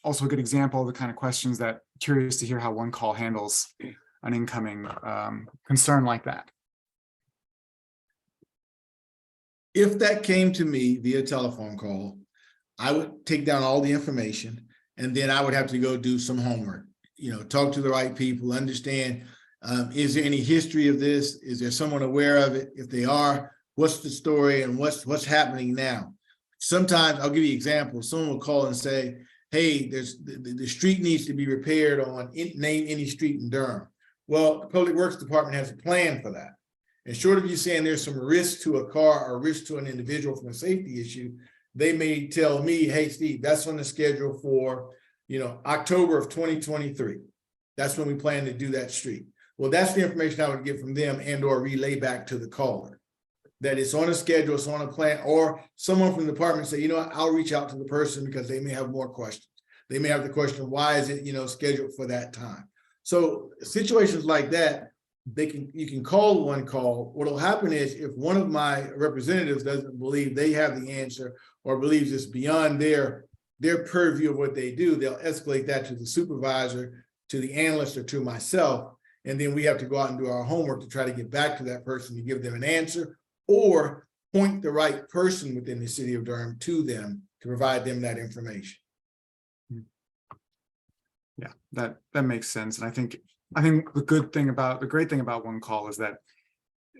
also a good example of the kind of questions that curious to hear how One Call handles an incoming concern like that. If that came to me via telephone call, I would take down all the information, and then I would have to go do some homework, you know, talk to the right people, understand, is there any history of this? Is there someone aware of it? If they are, what's the story and what's happening now? Sometimes I'll give you examples. Someone will call and say, hey, the street needs to be repaired on, name any street in Durham. Well, the Public Works Department has a plan for that. And short of you saying there's some risk to a car or risk to an individual from a safety issue, they may tell me, hey, Steve, that's on the schedule for, you know, October of 2023. That's when we plan to do that street. Well, that's the information I would get from them and or relay back to the caller. That it's on a schedule, it's on a plan, or someone from the department say, you know what, I'll reach out to the person because they may have more questions. They may have the question, why is it, you know, scheduled for that time? So situations like that, you can call One Call. What'll happen is if one of my representatives doesn't believe they have the answer or believes it's beyond their purview of what they do, they'll escalate that to the supervisor, to the analyst, or to myself. And then we have to go out and do our homework to try to get back to that person to give them an answer or point the right person within the city of Durham to them to provide them that information. Yeah, that makes sense. And I think I think the great thing about one call is that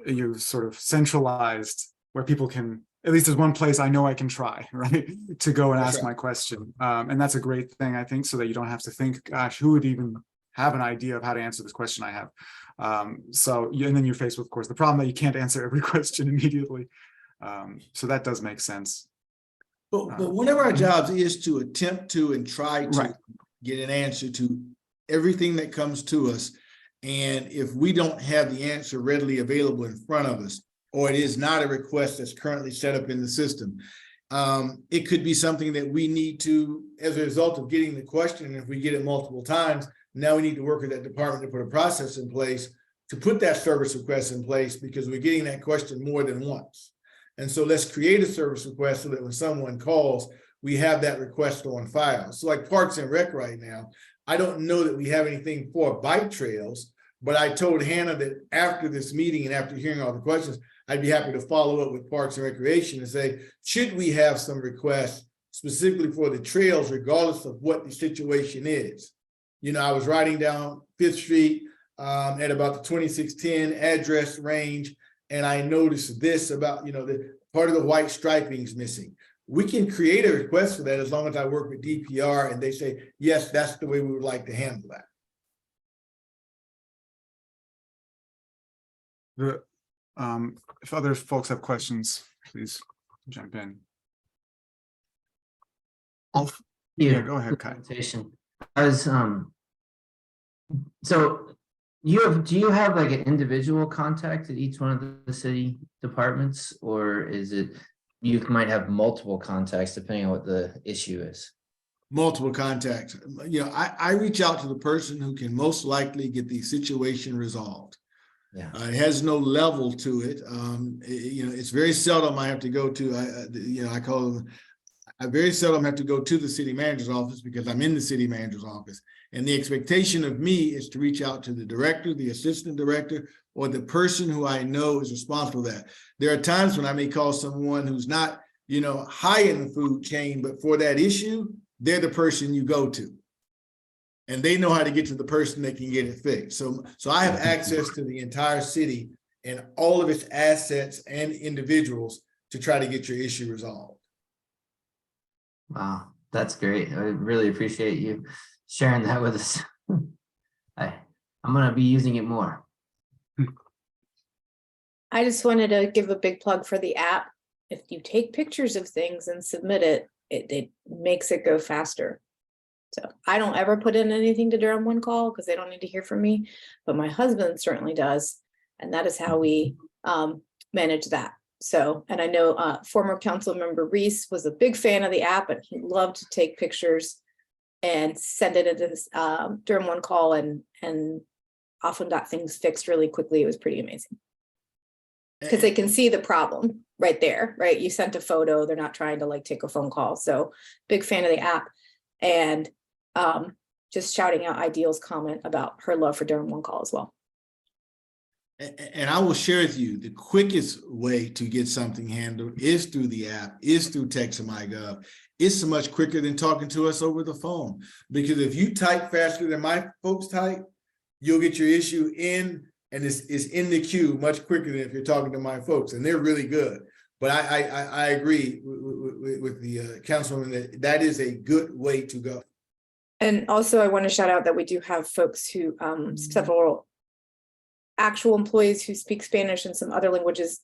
you've sort of centralized where people can, at least there's one place I know I can try, right, to go and That's ask right. my question. And that's a great thing, I think, so that you don't have to think, gosh, who would even have an idea of how to answer this question I have. And then you're faced with, of course, the problem that you can't answer every question immediately. So that does make sense. But one of our jobs is to attempt to and try to Right. get an answer to everything that comes to us. And if we don't have the answer readily available in front of us, or it is not a request that's currently set up in the system, it could be something that we need to, as a result of getting the question, and if we get it multiple times, now we need to work with that department to put a process in place to put that service request in place, because we're getting that question more than once. And so let's create a service request so that when someone calls, we have that request on file. So like Parks and Rec right now, I don't know that we have anything for bike trails, but I told Hannah that after this meeting and after hearing all the questions, I'd be happy to follow up with Parks and Recreation and say, should we have some requests specifically for the trails, regardless of what the situation is? You know, I was riding down 5th Street at about the 2610 address range, and I noticed this about, the part of the white striping is missing. We can create a request for that as long as I work with DPR and they say, yes, that's the way we would like to handle that. If other folks have questions, please jump in. Yeah, go ahead, Kai. I was, so do you have like an individual contact at each one of the city departments, or is it you might have multiple contacts depending on what the issue is? Multiple contacts. I reach out to the person who can most likely get the situation resolved. Yeah. It has no level to it. It's very seldom I have to go to, I very seldom have to go to the city manager's office because I'm in the city manager's office. And the expectation of me is to reach out to the director, the assistant director, or the person who I know is responsible for that. There are times when I may call someone who's not, high in the food chain, but for that issue, they're the person you go to. And they know how to get to the person that can get it fixed. So I have access to the entire city and all of its assets and individuals to try to get your issue resolved. Wow, that's great. I really appreciate you sharing that with us. I'm going to be using it more. I just wanted to give a big plug for the app. If you take pictures of things and submit it, it makes it go faster. So I don't ever put in anything to Durham One Call because they don't need to hear from me, but my husband certainly does. And that is how we manage that. So, and I know former council member Reese was a big fan of the app and he loved to take pictures and send it into this Durham One Call and often got things fixed really quickly. It was pretty amazing. Because they can see the problem right there, right? You sent a photo, they're not trying to like take a phone call. So big fan of the app. And just shouting out Ideal's comment about her love for Durham One Call as well. And I will share with you, the quickest way to get something handled is through the app, is through text to MyGov. It's so much quicker than talking to us over the phone. Because if you type faster than my folks type, you'll get your issue in and it's in the queue much quicker than if you're talking to my folks, and they're really good. But I agree with the councilwoman that is a good way to go. And also I want to shout out that we do have folks who, several actual employees who speak Spanish and some other languages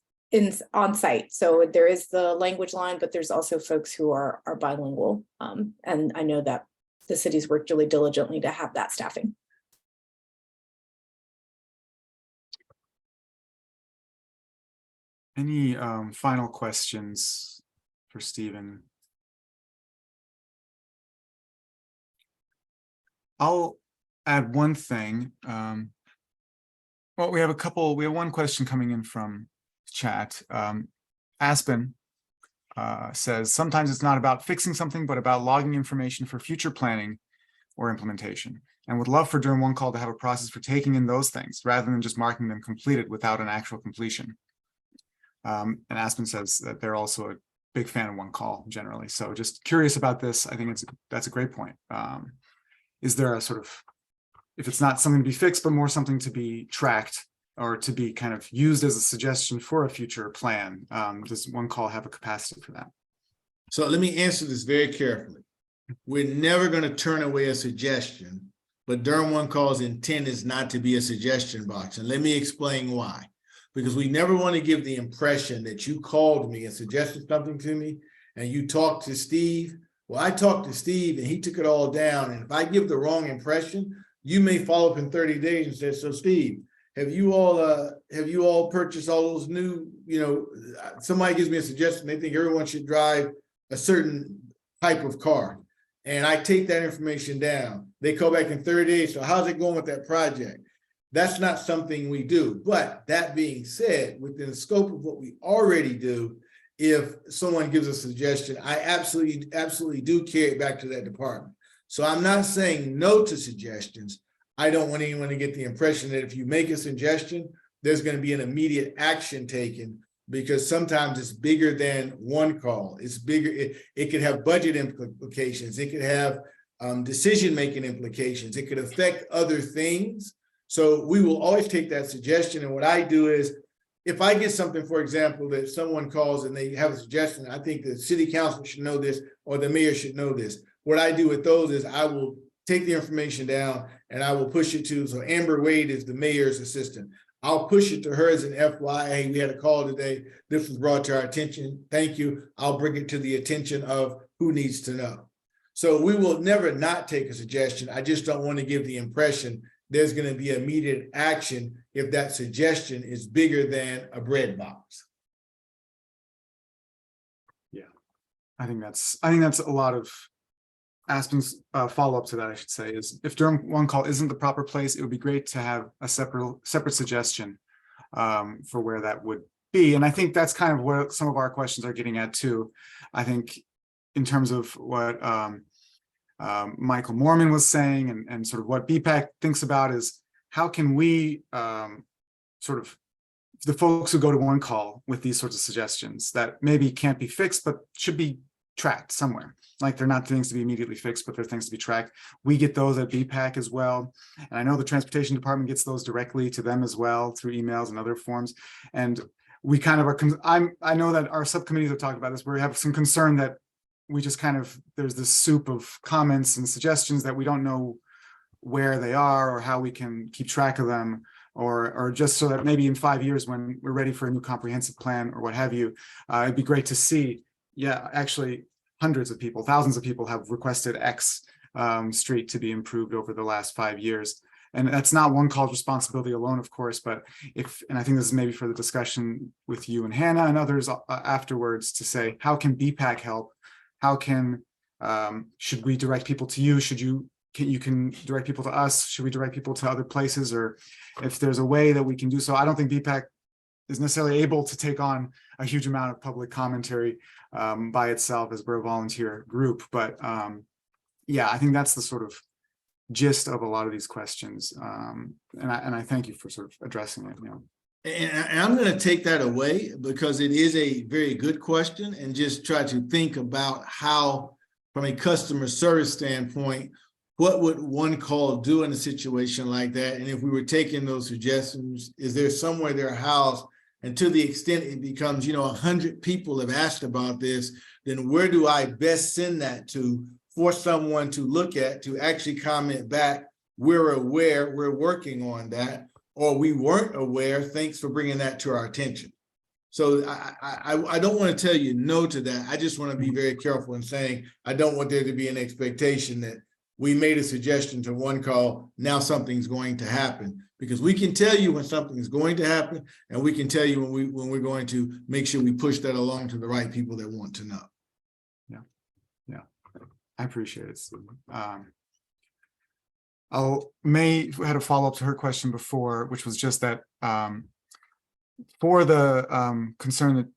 on site. So there is the language line, but there's also folks who are bilingual. And I know that the city's worked really diligently to have that staffing. Any final questions for Stephen? I'll add one thing. Well, we have one question coming in from chat. Aspen says, sometimes it's not about fixing something, but about logging information for future planning or implementation. And would love for Durham One Call to have a process for taking in those things rather than just marking them completed without an actual completion. And Aspen says that they're also a big fan of One Call generally. So just curious about this. I think that's a great point. Is there a sort of, if it's not something to be fixed, but more something to be tracked or to be kind of used as a suggestion for a future plan. Does one call have a capacity for that? So let me answer this very carefully. We're never going to turn away a suggestion, but Durham One Call's intent is not to be a suggestion box. And let me explain why. Because we never want to give the impression that you called me and suggested something to me and you talked to Steve. Well, I talked to Steve and he took it all down. And if I give the wrong impression, you may follow up in 30 days and say, so Steve, have you all purchased all those new, somebody gives me a suggestion, they think everyone should drive a certain type of car. And I take that information down. They call back in 30 days. So how's it going with that project? That's not something we do. But that being said, within the scope of what we already do, if someone gives a suggestion, I absolutely do carry it back to that department. So I'm not saying no to suggestions. I don't want anyone to get the impression that if you make a suggestion, there's going to be an immediate action taken, because sometimes it's bigger than one call. It's bigger. It could have budget implications. It could have decision-making implications. It could affect other things. So we will always take that suggestion. And what I do is, if I get something, for example, that someone calls and they have a suggestion, I think the city council should know this or the mayor should know this. What I do with those is I will take the information down and I will push it to, so Amber Wade is the mayor's assistant. I'll push it to her as an FYI. Hey, we had a call today. This was brought to our attention. Thank you. I'll bring it to the attention of who needs to know. So we will never not take a suggestion. I just don't want to give the impression there's going to be immediate action if that suggestion is bigger than a bread box. Yeah, I think that's a lot of aspects. Follow up to that, I should say, is if Durham One Call isn't the proper place, it would be great to have a separate suggestion for where that would be. And I think that's kind of what some of our questions are getting at too. I think in terms of what Michael Moorman was saying and sort of what BPAC thinks about is how can we sort of, the folks who go to One Call with these sorts of suggestions that maybe can't be fixed, but should be tracked somewhere. Like they're not things to be immediately fixed, but they're things to be tracked. We get those at BPAC as well. And I know the transportation department gets those directly to them as well through emails and other forms. And we kind of are, I know that our subcommittees have talked about this, where we have some concern that we just kind of, there's this soup of comments and suggestions that we don't know where they are or how we can keep track of them, or just so that maybe in 5 years when we're ready for a new comprehensive plan or what have you, it'd be great to see, yeah, actually hundreds of people, thousands of people have requested X street to be improved over the last 5 years. And that's not One Call's responsibility alone, of course, but and I think this is maybe for the discussion with you and Hannah and others afterwards, to say, how can BPAC help? How can, should we direct people to you? You can direct people to us? Should we direct people to other places? Or if there's a way that we can do so? I don't think BPAC is necessarily able to take on a huge amount of public commentary by itself, as we're a volunteer group. But yeah, I think that's the sort of gist of a lot of these questions. And I thank you for sort of addressing it. And I'm going to take that away because it is a very good question, and just try to think about how, from a customer service standpoint, what would One Call do in a situation like that? And if we were taking those suggestions, is there somewhere they're housed? And to the extent it becomes, 100 people have asked about this, then where do I best send that to for someone to look at, to actually comment back, we're aware, we're working on that, or we weren't aware, thanks for bringing that to our attention. So I don't want to tell you no to that. I just want to be very careful in saying, I don't want there to be an expectation that we made a suggestion to One Call, now something's going to happen. Because we can tell you when something's going to happen, and we can tell you when we're going to make sure we push that along to the right people that want to know. Yeah, I appreciate it, Stephen. May had a follow-up to her question before, which was just that for the concern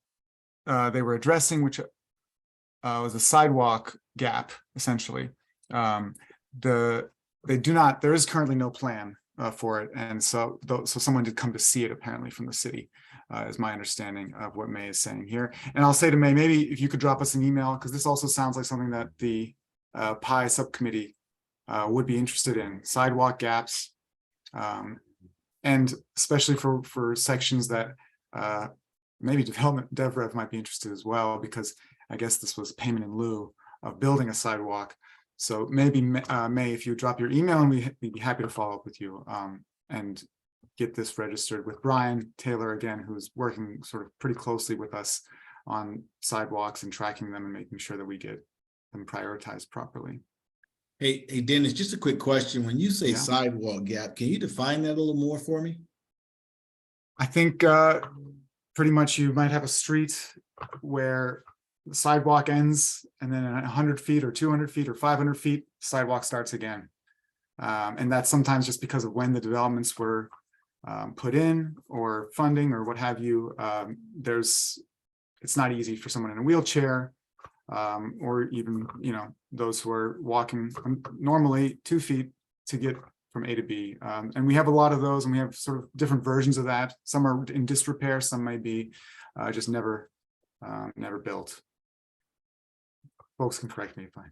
that they were addressing, which was a sidewalk gap, essentially. There is currently no plan for it, and so someone did come to see it apparently from the city, is my understanding of what May is saying here. And I'll say to May, maybe if you could drop us an email, because this also sounds like something that the PI subcommittee would be interested in sidewalk gaps. And especially for sections that maybe development DevRev might be interested as well, because I guess this was payment in lieu of building a sidewalk. So maybe May, if you drop your email, and we'd be happy to follow up with you and get this registered with Brian Taylor again, who's working sort of pretty closely with us on sidewalks and tracking them and making sure that we get them prioritized properly. Hey, Dennis, just a quick question. When you say Yeah. sidewalk gap, can you define that a little more for me? I think pretty much you might have a street where the sidewalk ends, and then 100 feet or 200 feet or 500 feet, sidewalk starts again. And that's sometimes just because of when the developments were put in or funding or what have you. It's not easy for someone in a wheelchair or even, those who are walking normally 2 feet to get from A to B. And we have a lot of those, and we have sort of different versions of that. Some are in disrepair, some may be just never built. Folks can correct me if I.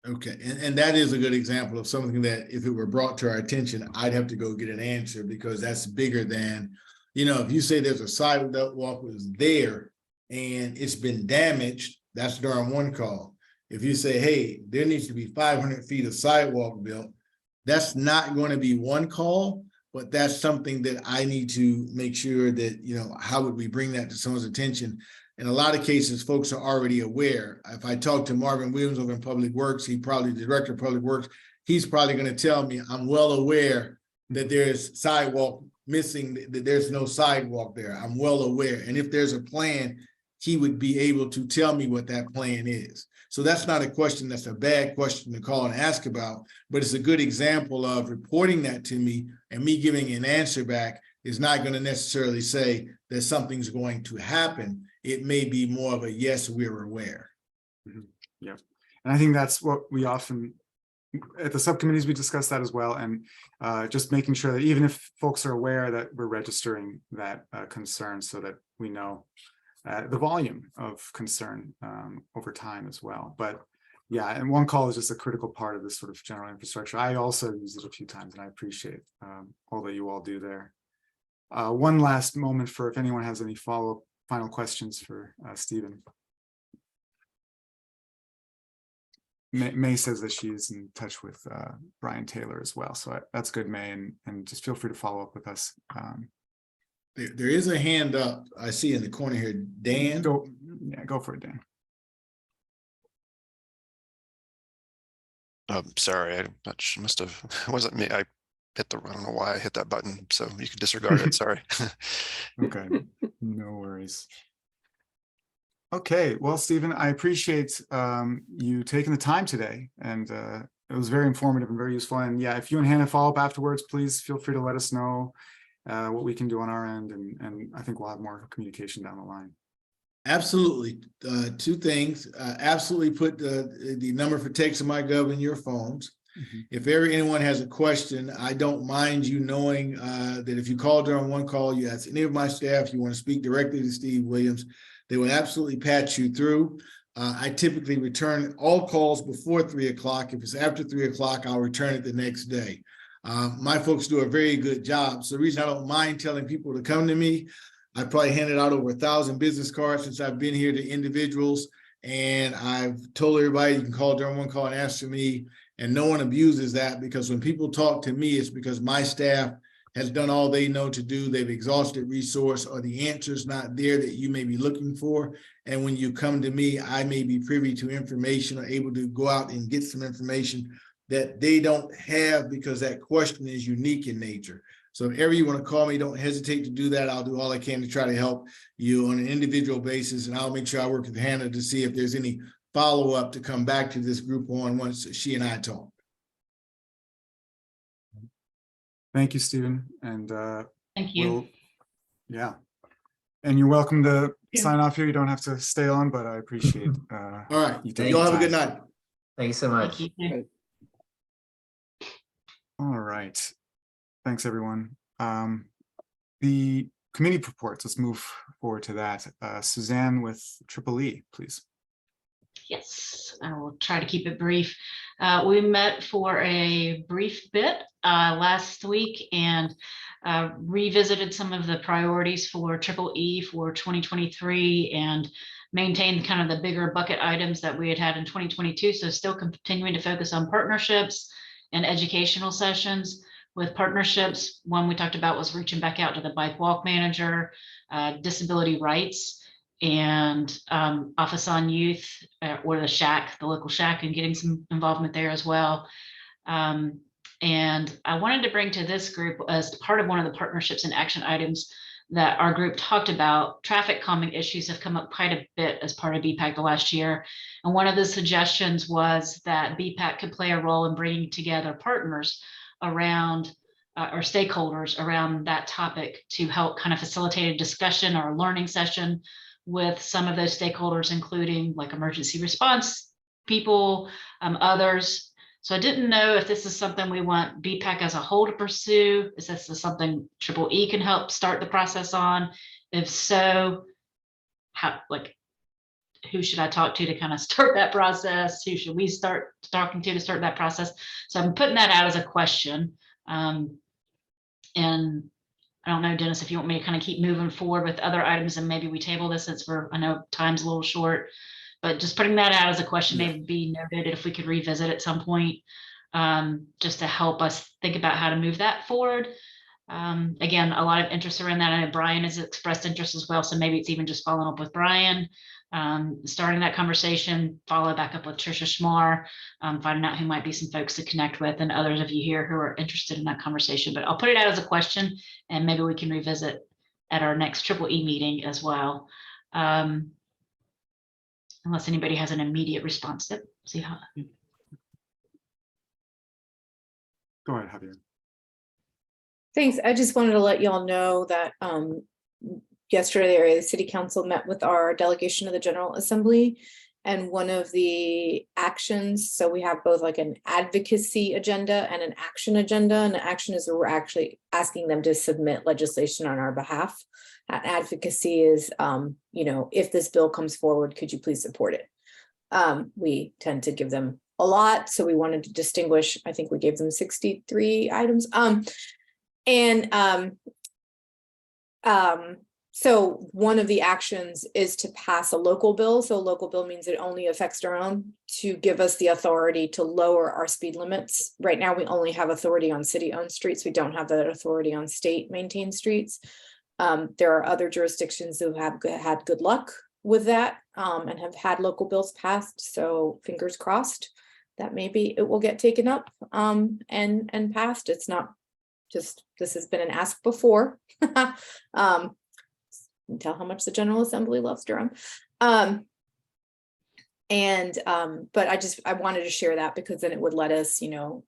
Okay, and that is a good example of something that if it were brought to our attention, I'd have to go get an answer, because that's bigger than, if you say there's a sidewalk was there and it's been damaged, that's Durham one call. If you say, hey, there needs to be 500 feet of sidewalk built, that's not going to be one call, but that's something that I need to make sure that, how would we bring that to someone's attention? In a lot of cases, folks are already aware. If I talk to Marvin Williams over in Public Works, the director of Public Works, he's probably going to tell me I'm well aware that there's sidewalk missing, that there's no sidewalk there. I'm well aware. And if there's a plan, he would be able to tell me what that plan is. So that's not a question that's a bad question to call and ask about, but it's a good example of reporting that to me, and me giving an answer back is not going to necessarily say that something's going to happen. It may be more of a yes, we're aware. Mm-hmm. Yeah. And I think that's what we often, at the subcommittees, we discuss that as well. And just making sure that even if folks are aware that we're registering that concern, so that we know the volume of concern over time as well. But yeah, and one call is just a critical part of this sort of general infrastructure. I also use it a few times, and I appreciate all that you all do there. One last moment for if anyone has any final questions for Stephen. May says that she's in touch with Brian Taylor as well. So that's good, May, and just feel free to follow up with us. There is a hand up I see in the corner here. Dan? Go for it, Dan. Sorry, I must have, it wasn't me. I don't know why I hit that button. So you can disregard it. Sorry. Okay, no worries. Okay, well, Stephen, I appreciate you taking the time today, and it was very informative and very useful. And yeah, if you and Hannah follow up afterwards, please feel free to let us know what we can do on our end, and I think we'll have more communication down the line. Absolutely. Two things. Absolutely put the number for text in MyGov in your phones. Mm-hmm. If ever anyone has a question, I don't mind you knowing that if you call during one call, you ask any of my staff, you want to speak directly to Steve Williams, they will absolutely patch you through. I typically return all calls before 3 o'clock. If it's after 3 o'clock, I'll return it the next day. My folks do a very good job. So the reason I don't mind telling people to come to me, I've probably handed out over 1,000 business cards since I've been here to individuals. And I've told everybody you can call during one call and ask for me. And no one abuses that, because when people talk to me, it's because my staff has done all they know to do. They've exhausted resource, or the answer is not there that you may be looking for. And when you come to me, I may be privy to information or able to go out and get some information that they don't have, because that question is unique in nature. So if ever you want to call me, don't hesitate to do that. I'll do all I can to try to help you on an individual basis. And I'll make sure I work with Hannah to see if there's any follow-up to come back to this group on once she and I talk. Thank you, Stephen. And thank you. Yeah. And you're welcome to sign off here. You don't have to stay on, but I appreciate all right. You all have a good night. Thank you so much. Thank you. All right. Thanks, everyone. The committee reports, let's move forward to that. Suzanne with Triple E, please. Yes, I will try to keep it brief. We met for a brief bit last week and revisited some of the priorities for Triple E for 2023 and maintained kind of the bigger bucket items that we had in 2022. So still continuing to focus on partnerships and educational sessions. With partnerships, one we talked about was reaching back out to the bike walk manager, disability rights, and Office on Youth, or the Shack, the local Shack, and getting some involvement there as well. And I wanted to bring to this group, as part of one of the partnerships and action items that our group talked about, traffic calming issues have come up quite a bit as part of BPAC the last year. And one of the suggestions was that BPAC could play a role in bringing together partners around or stakeholders around that topic to help kind of facilitate a discussion or a learning session with some of those stakeholders, including like emergency response people, others. So I didn't know if this is something we want BPAC as a whole to pursue. Is this something Triple E can help start the process on? If so, how, like, who should I talk to kind of start that process? Who should we start talking to start that process? So I'm putting that out as a question. And I don't know, Dennis, if you want me to kind of keep moving forward with other items and maybe we table this since I know time's a little short, but just putting that out as a question, maybe be noted if we could revisit at some point, just to help us think about how to move that forward. Again, a lot of interest around that. I know Brian has expressed interest as well, so maybe it's even just following up with Brian, starting that conversation, follow back up with Tricia Schmar, finding out who might be some folks to connect with, and others of you here who are interested in that conversation. But I'll put it out as a question, and maybe we can revisit at our next Triple E meeting as well. Unless anybody has an immediate response to it. See how. Go ahead, Javier. Thanks. I just wanted to let y'all know that yesterday the city council met with our delegation of the General Assembly, and one of the actions, so we have both like an advocacy agenda and an action agenda, and the action is we're actually asking them to submit legislation on our behalf. Advocacy is, you know, if this bill comes forward, could you please support it? We tend to give them a lot, so we wanted to distinguish. I think we gave them 63 items. So one of the actions is to pass a local bill. So a local bill means it only affects Durham, to give us the authority to lower our speed limits. Right now, we only have authority on city-owned streets. We don't have that authority on state-maintained streets. There are other jurisdictions who have had good luck with that, and have had local bills passed. So fingers crossed that maybe it will get taken up and passed. It's not just, this has been an ask before. Tell how much the General Assembly loves Durham. But I wanted to share that because then it would let us, you know,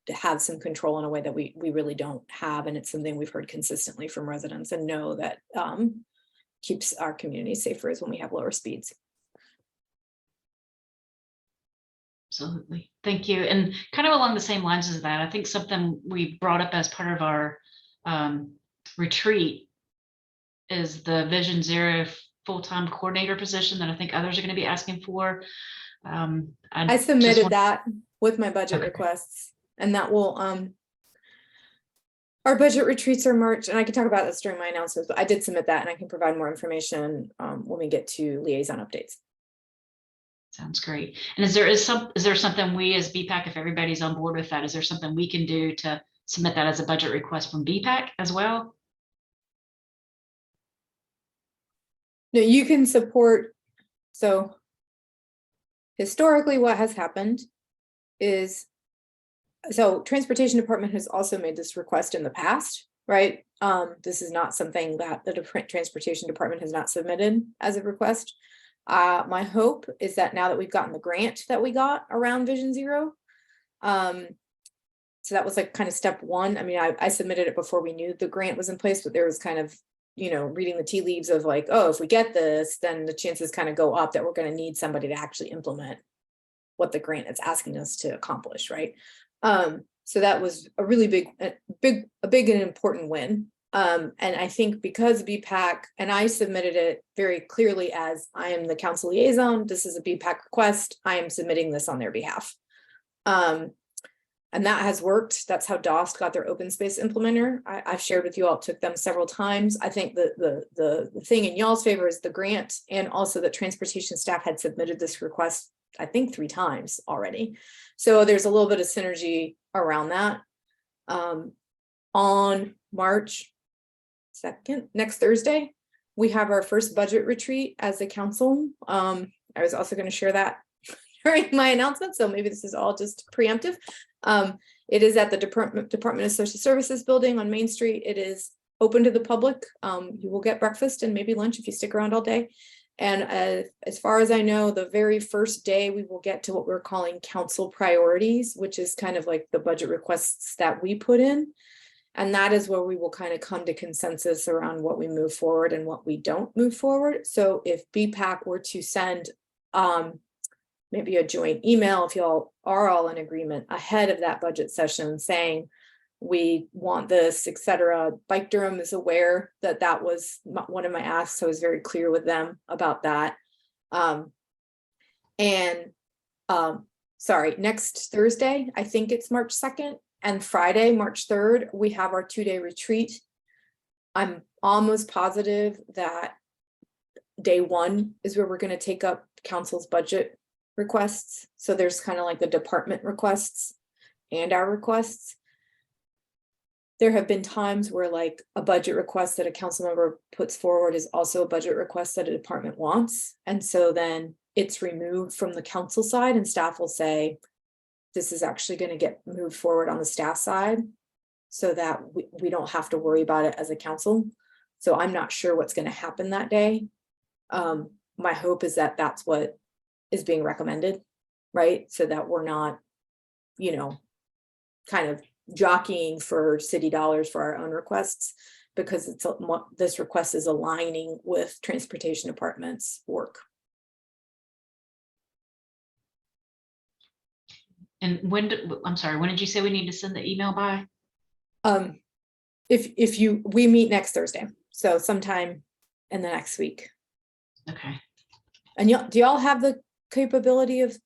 to have some control in a way that we really don't have. And it's something we've heard consistently from residents and know that keeps our community safer is when we have lower speeds. Absolutely. Thank you. And kind of along the same lines as that, I think something we brought up as part of our retreat is the Vision Zero full-time coordinator position that I think others are going to be asking for. I submitted that with my budget requests, and that will, our budget retreats are March, and I can talk about this during my announcements, but I did submit that and I can provide more information when we get to liaison updates. Sounds great. And is there something we as BPAC, if everybody's on board with that, is there something we can do to submit that as a budget request from BPAC as well? No, you can support. So historically, what has happened is, so Transportation Department has also made this request in the past, right? This is not something that the Transportation Department has not submitted as a request. My hope is that now that we've gotten the grant that we got around Vision Zero, so that was like kind of step one. I mean, I submitted it before we knew the grant was in place, but there was kind of, you know, reading the tea leaves of like, oh, if we get this, then the chances kind of go up that we're going to need somebody to actually implement what the grant is asking us to accomplish, right? So that was a really big and important win. And I think because BPAC, and I submitted it very clearly as I am the council liaison, this is a BPAC request, I am submitting this on their behalf. And that has worked. That's how DOST got their open space implementer. I've shared with you all, it took them several times. I think the thing in y'all's favor is the grant, and also that transportation staff had submitted this request, I think 3 times already. So there's a little bit of synergy around that. On March 2nd, next Thursday, we have our first budget retreat as a council. I was also going to share that during my announcement, so maybe this is all just preemptive. It is at the Department of Social Services building on Main Street. It is open to the public. You will get breakfast and maybe lunch if you stick around all day. And as far as I know, the very first day we will get to what we're calling council priorities, which is kind of like the budget requests that we put in. And that is where we will kind of come to consensus around what we move forward and what we don't move forward. So if BPAC were to send maybe a joint email, if y'all are all in agreement ahead of that budget session saying we want this, etc. Bike Durham is aware that that was one of my asks, so I was very clear with them about that. Sorry, next Thursday, I think it's March 2nd, and Friday, March 3rd, we have our 2-day retreat. I'm almost positive that day 1 is where we're going to take up council's budget requests. So there's kind of like the department requests and our requests. There have been times where like a budget request that a council member puts forward is also a budget request that a department wants. And so then it's removed from the council side and staff will say, this is actually going to get moved forward on the staff side so that we don't have to worry about it as a council. So I'm not sure what's going to happen that day. My hope is that that's what is being recommended, right? So that we're not, you know, kind of jockeying for city dollars for our own requests, because it's this request is aligning with transportation department's work. And I'm sorry, when did you say we need to send the email by? We meet next Thursday, so sometime in the next week. Okay. And do y'all have the capability of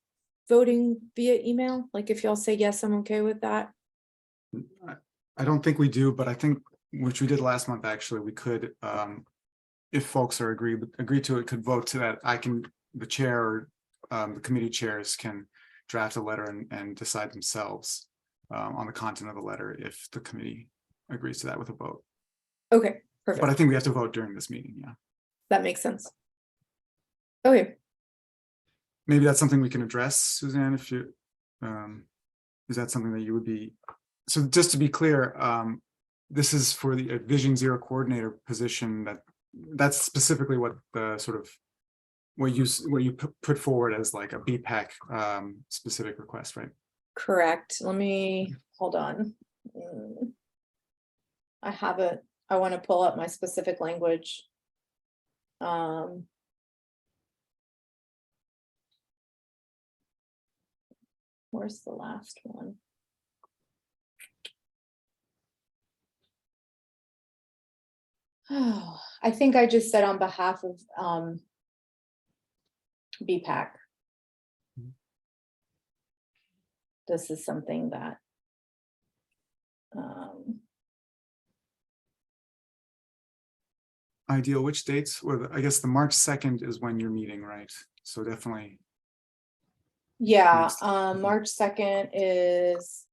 voting via email? Like if y'all say yes, I'm okay with that. I don't think we do, but I think, which we did last month, actually, we could, if folks are agree to it, could vote to that. The chair or the committee chairs can draft a letter and decide themselves on the content of the letter if the committee agrees to that with a vote. Okay, perfect. But I think we have to vote during this meeting, yeah. That makes sense. Okay. Maybe that's something we can address, Suzanne, if you, is that something that you would be, so just to be clear, this is for the Vision Zero coordinator position, that's specifically what the sort of, what you put forward as like a BPAC specific request, right? Correct. Let me, hold on. I have it. I want to pull up my specific language. Where's the last one? Oh, I think I just said on behalf of BPAC. This is something that Ideal, which dates? Or I guess the March 2nd is when you're meeting, right? So definitely. yeah, March 2nd is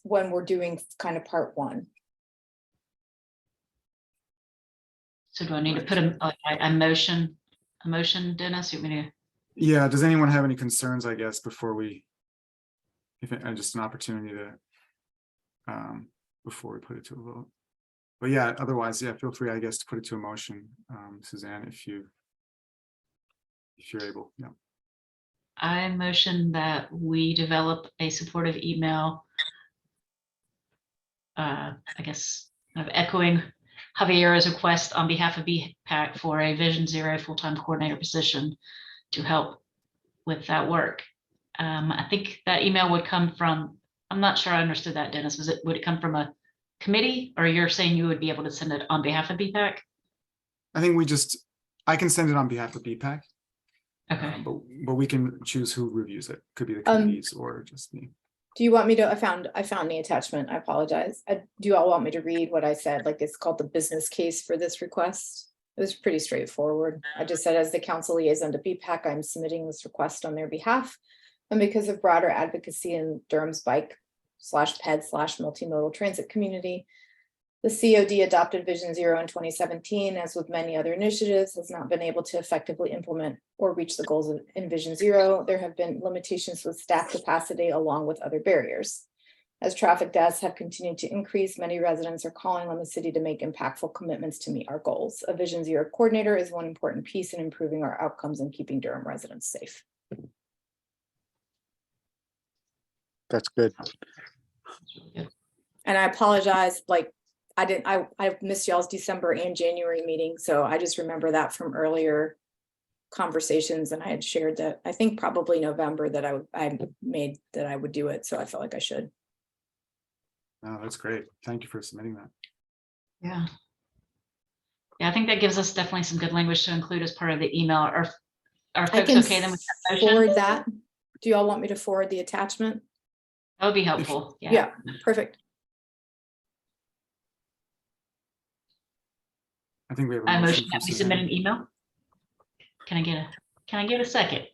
when we're doing kind of part 1. So do I need to put a motion, Dennis? You want me to? Yeah, does anyone have any concerns, I guess, before we, just an opportunity to, before we put it to a vote. But yeah, otherwise, yeah, feel free, I guess, to put it to a motion, Suzanne, if you're able, yeah. I motion that we develop a supportive email, I guess, of echoing Javier's request on behalf of BPAC for a Vision Zero full-time coordinator position to help with that work. I think that email would come from, I'm not sure I understood that, Dennis. Would it come from a committee, or you're saying you would be able to send it on behalf of BPAC? I think I can send it on behalf of BPAC, Okay. but we can choose who reviews it. Could be the committees or just me. Do you want me to, I found the attachment. I apologize. Do you all want me to read what I said? Like, it's called the business case for this request. It was pretty straightforward. I just said, as the council liaison to BPAC, I'm submitting this request on their behalf. And because of broader advocacy in Durham's bike/ped/multimodal transit community, the COD adopted Vision Zero in 2017, as with many other initiatives, has not been able to effectively implement or reach the goals in Vision Zero. There have been limitations with staff capacity along with other barriers. As traffic deaths have continued to increase, many residents are calling on the city to make impactful commitments to meet our goals. A Vision Zero coordinator is one important piece in improving our outcomes and keeping Durham residents safe. That's good. And I apologize, like, I missed y'all's December and January meeting, so I just remember that from earlier conversations, and I had shared that, I think probably November, that I made that I would do it, so I felt like I should. Oh, that's great. Thank you for submitting that. Yeah. Yeah, I think that gives us definitely some good language to include as part of the email. Are I folks can okay then with that motion? forward that. Do you all want me to forward the attachment? That would be helpful. Yeah, perfect. I think we have a I motion motion from that we submit Suzanne. an email. Can I get a second?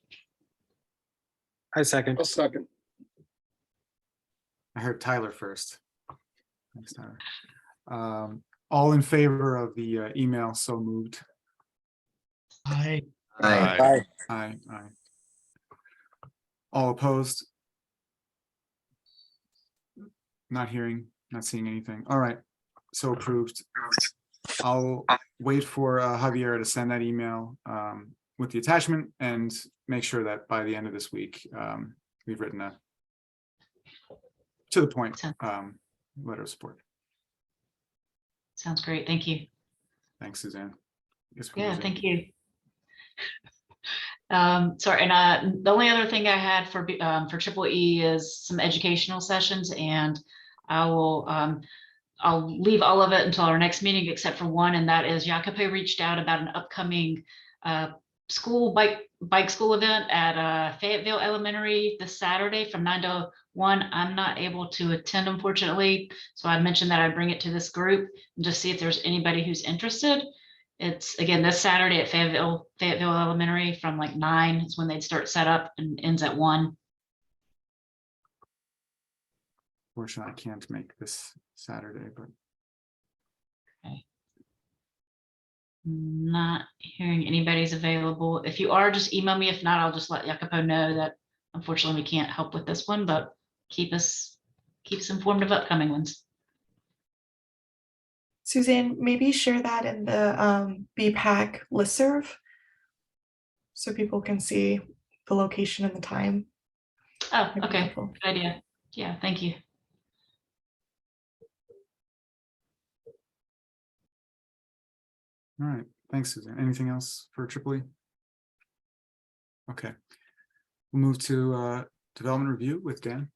I second. A second. I heard Tyler first. Thanks, Tyler. All in favor of the email, so moved. Aye. Aye. Aye. All opposed? Not hearing, not seeing anything. All right, so approved. I'll wait for Javier to send that email with the attachment and make sure that by the end of this week, we've written a to the point letter of support. Sounds great. Thank you. Thanks, Suzanne. Yeah, thank you. Sorry, and the only other thing I had for Triple E is some educational sessions, and I'll leave all of it until our next meeting except for one, and that is Jacopo reached out about an upcoming school bike school event at Fayetteville Elementary this Saturday from 9 to 1. I'm not able to attend, unfortunately, so I mentioned that I bring it to this group and just see if there's anybody who's interested. It's again this Saturday at Fayetteville Elementary from like 9 is when they'd start setup and ends at 1. Fortunately, I can't make this Saturday, but okay. Not hearing anybody's available. If you are, just email me. If not, I'll just let Jacopo know that unfortunately we can't help with this one, but keep us informed of upcoming ones. Suzanne, maybe share that in the BPAC listserv so people can see the location and the time. Oh, okay, good idea. Yeah, thank you. all right. Thanks, Suzanne. Anything else for Triple E? Okay. We'll move to development review with Dan.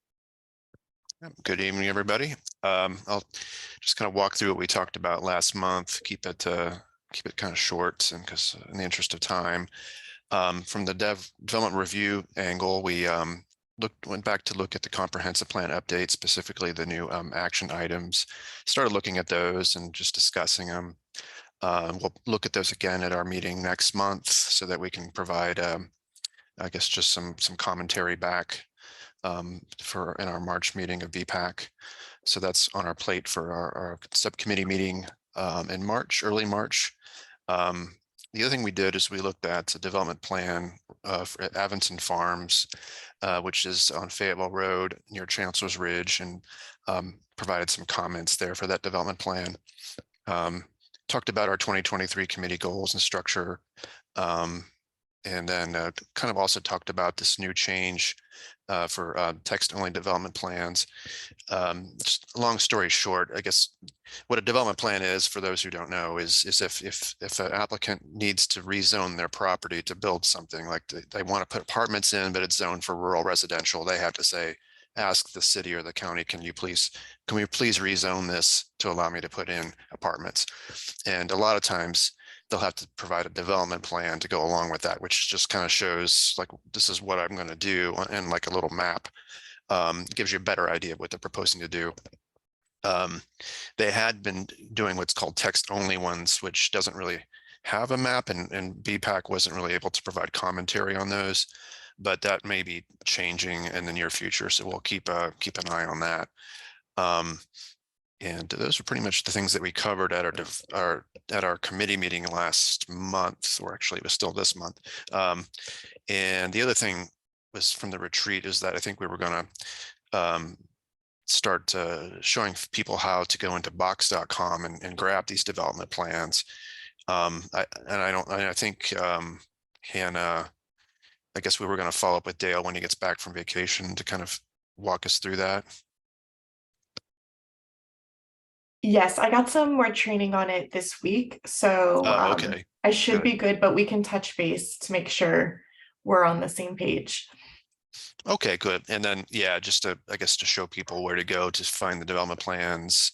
Good evening, everybody. I'll just kind of walk through what we talked about last month, keep it kind of short, and because in the interest of time. From the development review angle, we went back to look at the comprehensive plan update, specifically the new action items, started looking at those and just discussing them. We'll look at those again at our meeting next month so that we can provide, I guess, just some commentary back in our March meeting of BPAC. So that's on our plate for our subcommittee meeting in March, early March. The other thing we did is we looked at the development plan at Avinson Farms, which is on Fayetteville Road near Chancellor's Ridge, and provided some comments there for that development plan. Talked about our 2023 committee goals and structure, and then kind of also talked about this new change for text-only development plans. Just long story short, I guess what a development plan is, for those who don't know, is if an applicant needs to rezone their property to build something, like they want to put apartments in, but it's zoned for rural residential, they have to say, ask the city or the county, can we please rezone this to allow me to put in apartments? And a lot of times they'll have to provide a development plan to go along with that, which just kind of shows like, this is what I'm going to do, and like a little map. Gives you a better idea of what they're proposing to do. They had been doing what's called text only ones, which doesn't really have a map, and BPAC wasn't really able to provide commentary on those, but that may be changing in the near future. So we'll keep an eye on that. And those are pretty much the things that we covered at our committee meeting last month, or actually it was still this month. And the other thing was from the retreat is that I think we were going to start showing people how to go into box.com and grab these development plans. I think Hannah, I guess we were going to follow up with Dale when he gets back from vacation to kind of walk us through that. Yes, I got some more training on it this week, so okay. I should be good, but we can touch base to make sure we're on the same page. Okay, good. And then, yeah, just to, I guess, to show people where to go to find the development plans.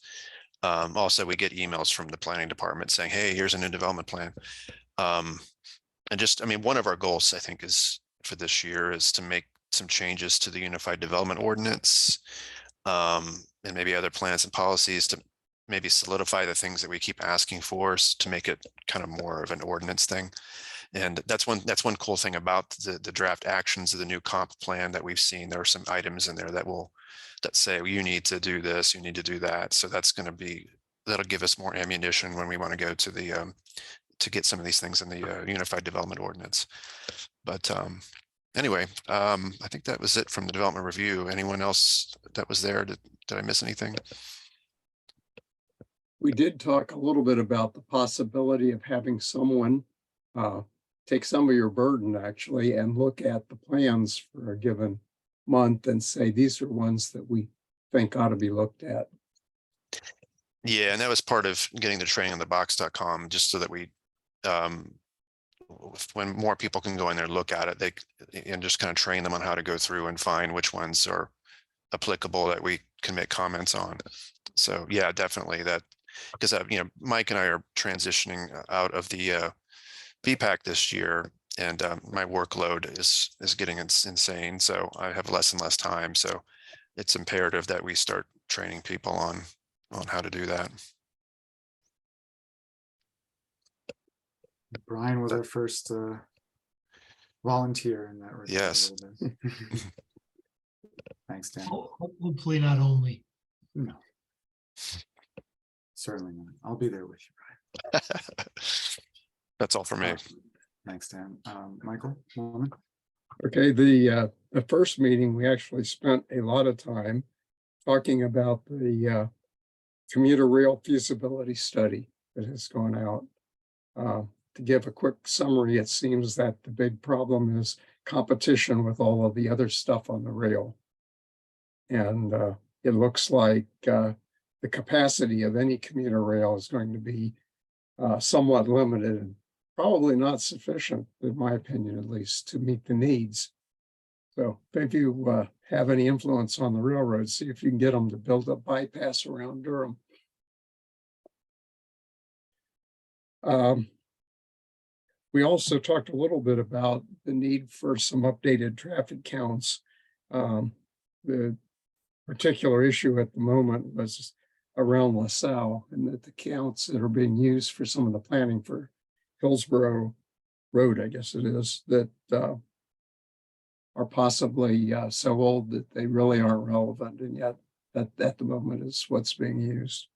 Also, we get emails from the planning department saying, hey, here's a new development plan. And just, I mean, one of our goals, I think, is for this year is to make some changes to the Unified Development Ordinance, and maybe other plans and policies to maybe solidify the things that we keep asking for, to make it kind of more of an ordinance thing. And that's one cool thing about the draft actions of the new comp plan that we've seen. There are some items in there that say, well, you need to do this, you need to do that. So that'll give us more ammunition when we want to go to the to get some of these things in the Unified Development Ordinance. But anyway, I think that was it from the development review. Anyone else that was there? Did I miss anything? We did talk a little bit about the possibility of having someone take some of your burden actually and look at the plans for a given month and say, these are ones that we think ought to be looked at. Yeah, and that was part of getting the training on the box.com, just so that we, when more people can go in there and look at it, and just kind of train them on how to go through and find which ones are applicable that we can make comments on. So yeah, definitely that, because Mike and I are transitioning out of the BPAC this year, and my workload is getting insane. So I have less and less time. So it's imperative that we start training people on how to do that. Brian was our first volunteer in that regard. Yes. Thanks, Dan. Hopefully not only. No, certainly not. I'll be there with you, Brian. That's all for me. Thanks, Dan. Michael, Norman? Okay, the first meeting, we actually spent a lot of time talking about the commuter rail feasibility study that has gone out. To give a quick summary, it seems that the big problem is competition with all of the other stuff on the rail. And it looks like the capacity of any commuter rail is going to be somewhat limited, and probably not sufficient, in my opinion, at least, to meet the needs. So if you have any influence on the railroad, see if you can get them to build a bypass around Durham. We also talked a little bit about the need for some updated traffic counts. The particular issue at the moment was around LaSalle, and that the counts that are being used for some of the planning for Hillsborough Road, I guess it is, that are possibly so old that they really aren't relevant, and yet that at the moment is what's being used.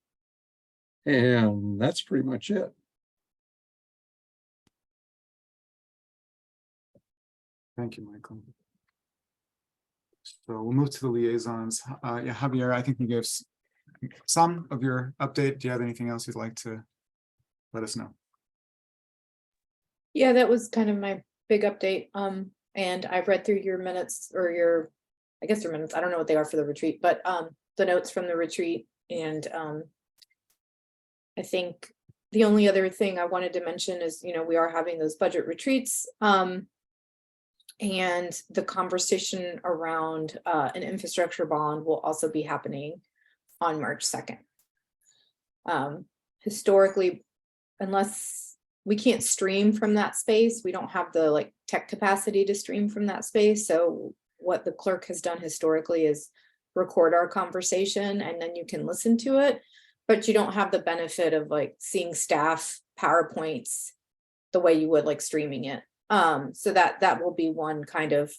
And that's pretty much it. Thank you, Michael. So we'll move to the liaisons. Yeah, Javier, I think you gave some of your update. Do you have anything else you'd like to let us know? Yeah, that was kind of my big update. And I've read through your minutes, or I guess your minutes, I don't know what they are for the retreat, but the notes from the retreat. And I think the only other thing I wanted to mention is, we are having those budget retreats. And the conversation around an infrastructure bond will also be happening on March 2nd. Historically, unless we can't stream from that space, we don't have the like tech capacity to stream from that space. So what the clerk has done historically is record our conversation and then you can listen to it, but you don't have the benefit of like seeing staff PowerPoints the way you would like streaming it. So that will be one kind of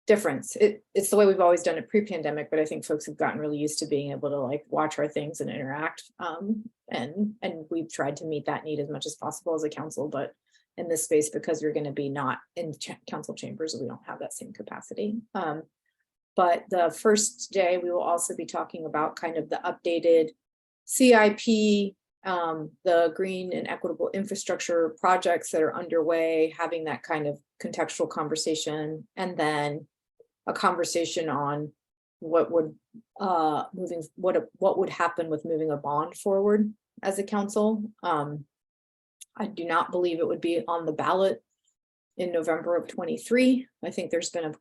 difference. It's the way we've always done it pre-pandemic, but I think folks have gotten really used to being able to like watch our things and interact. And we've tried to meet that need as much as possible as a council, but in this space, because we're going to be not in council chambers, we don't have that same capacity. But the first day, we will also be talking about kind of the updated CIP, the green and equitable infrastructure projects that are underway, having that kind of contextual conversation, and then a conversation on what would what would happen with moving a bond forward as a council. I do not believe it would be on the ballot in November of 23. I think there's been a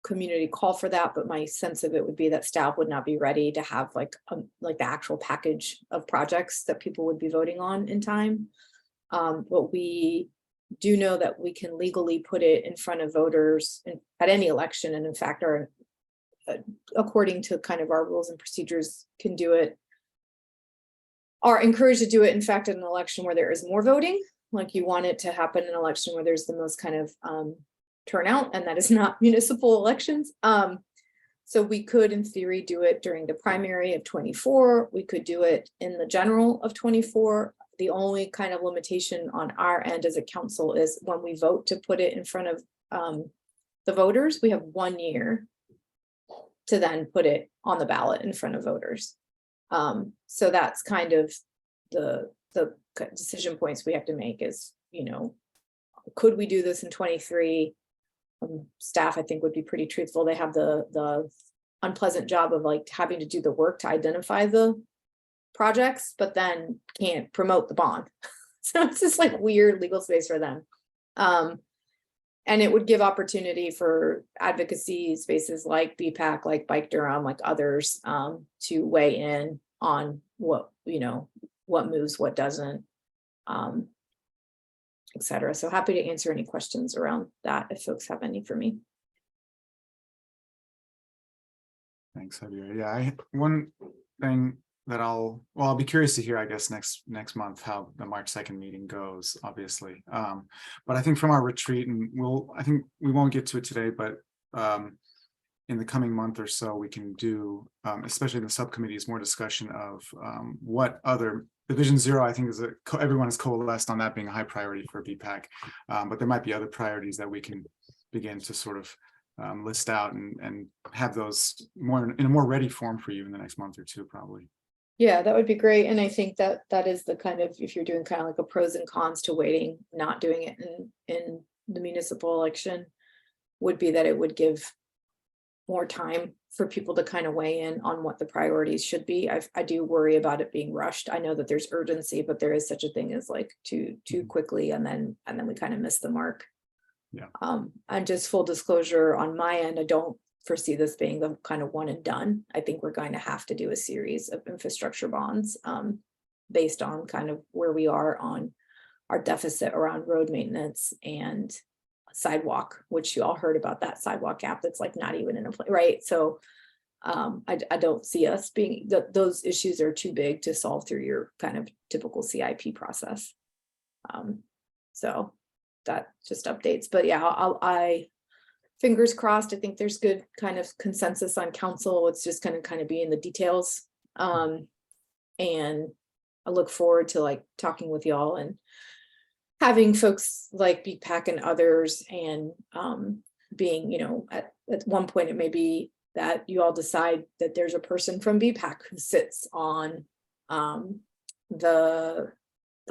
community call for that, but my sense of it would be that staff would not be ready to have like the actual package of projects that people would be voting on in time. But we do know that we can legally put it in front of voters at any election, and in fact are according to kind of our rules and procedures can do it, are encouraged to do it in fact in an election where there is more voting. Like you want it to happen in an election where there's the most kind of turnout, and that is not municipal elections. So we could in theory do it during the primary of 24. We could do it in the general of 24. The only kind of limitation on our end as a council is when we vote to put it in front of the voters, we have 1 year to then put it on the ballot in front of voters. So that's kind of the decision points we have to make is, you know, could we do this in 23? Staff, I think, would be pretty truthful. They have the unpleasant job of like having to do the work to identify the projects, but then can't promote the bond. So it's just like weird legal space for them. And it would give opportunity for advocacy spaces like BPAC, like Bike Durham, like others to weigh in on what, you know, what moves, what doesn't, et cetera. So happy to answer any questions around that if folks have any for me. Thanks, Javier. Yeah, one thing that I'll be curious to hear, I guess, next month how the March 2nd meeting goes, obviously. But I think from our retreat, and I think we won't get to it today, but in the coming month or so, we can do, especially in the subcommittees, more discussion of what other Division 0, I think, is everyone has coalesced on that being a high priority for BPAC, but there might be other priorities that we can begin to sort of list out and have those more in a more ready form for you in the next month or two, probably. Yeah, that would be great. And I think that is the kind of, if you're doing kind of like a pros and cons to waiting, not doing it in the municipal election, would be that it would give more time for people to kind of weigh in on what the priorities should be. I do worry about it being rushed. I know that there's urgency, but there is such a thing as like too quickly, and then we kind of miss the mark. Yeah. And just full disclosure on my end, I don't foresee this being the kind of one and done. I think we're going to have to do a series of infrastructure bonds based on kind of where we are on our deficit around road maintenance and sidewalk, which you all heard about, that sidewalk gap that's like not even in a place, right? So I don't see us being, those issues are too big to solve through your kind of typical CIP process. So that just updates, but yeah, I fingers crossed. I think there's good kind of consensus on council. It's just gonna kind of be in the details. And I look forward to like talking with y'all and having folks like BPAC and others, and being, you know, at one point it may be that you all decide that there's a person from BPAC who sits on the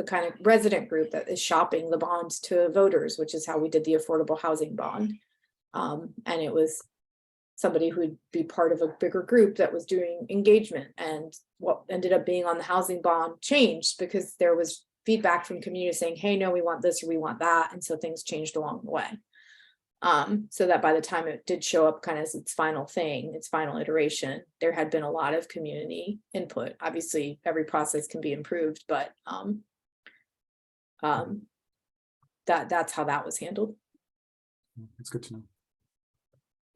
kind of resident group that is shopping the bonds to voters, which is how we did the affordable housing bond. And it was somebody who would be part of a bigger group that was doing engagement, and what ended up being on the housing bond changed because there was feedback from community saying, hey, no, we want this or we want that. And so things changed along the way. So that by the time it did show up kind of as its final thing, its final iteration, there had been a lot of community input. Obviously, every process can be improved, but that's how that was handled. It's good to know.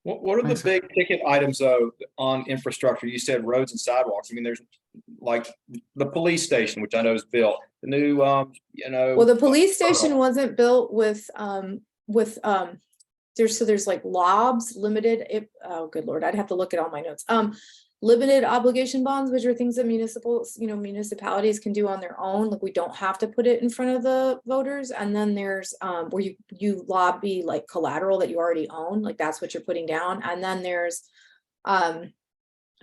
What are the Thanks. big ticket items though on infrastructure? You said roads and sidewalks. I mean, there's like the police station, which I know is built, the new, Well, the police station wasn't built with there's like lobs, limited, oh, good Lord, I'd have to look at all my notes. Limited obligation bonds, which are things that municipalities can do on their own. Like we don't have to put it in front of the voters. And then there's where you lobby like collateral that you already own, like that's what you're putting down. And then there's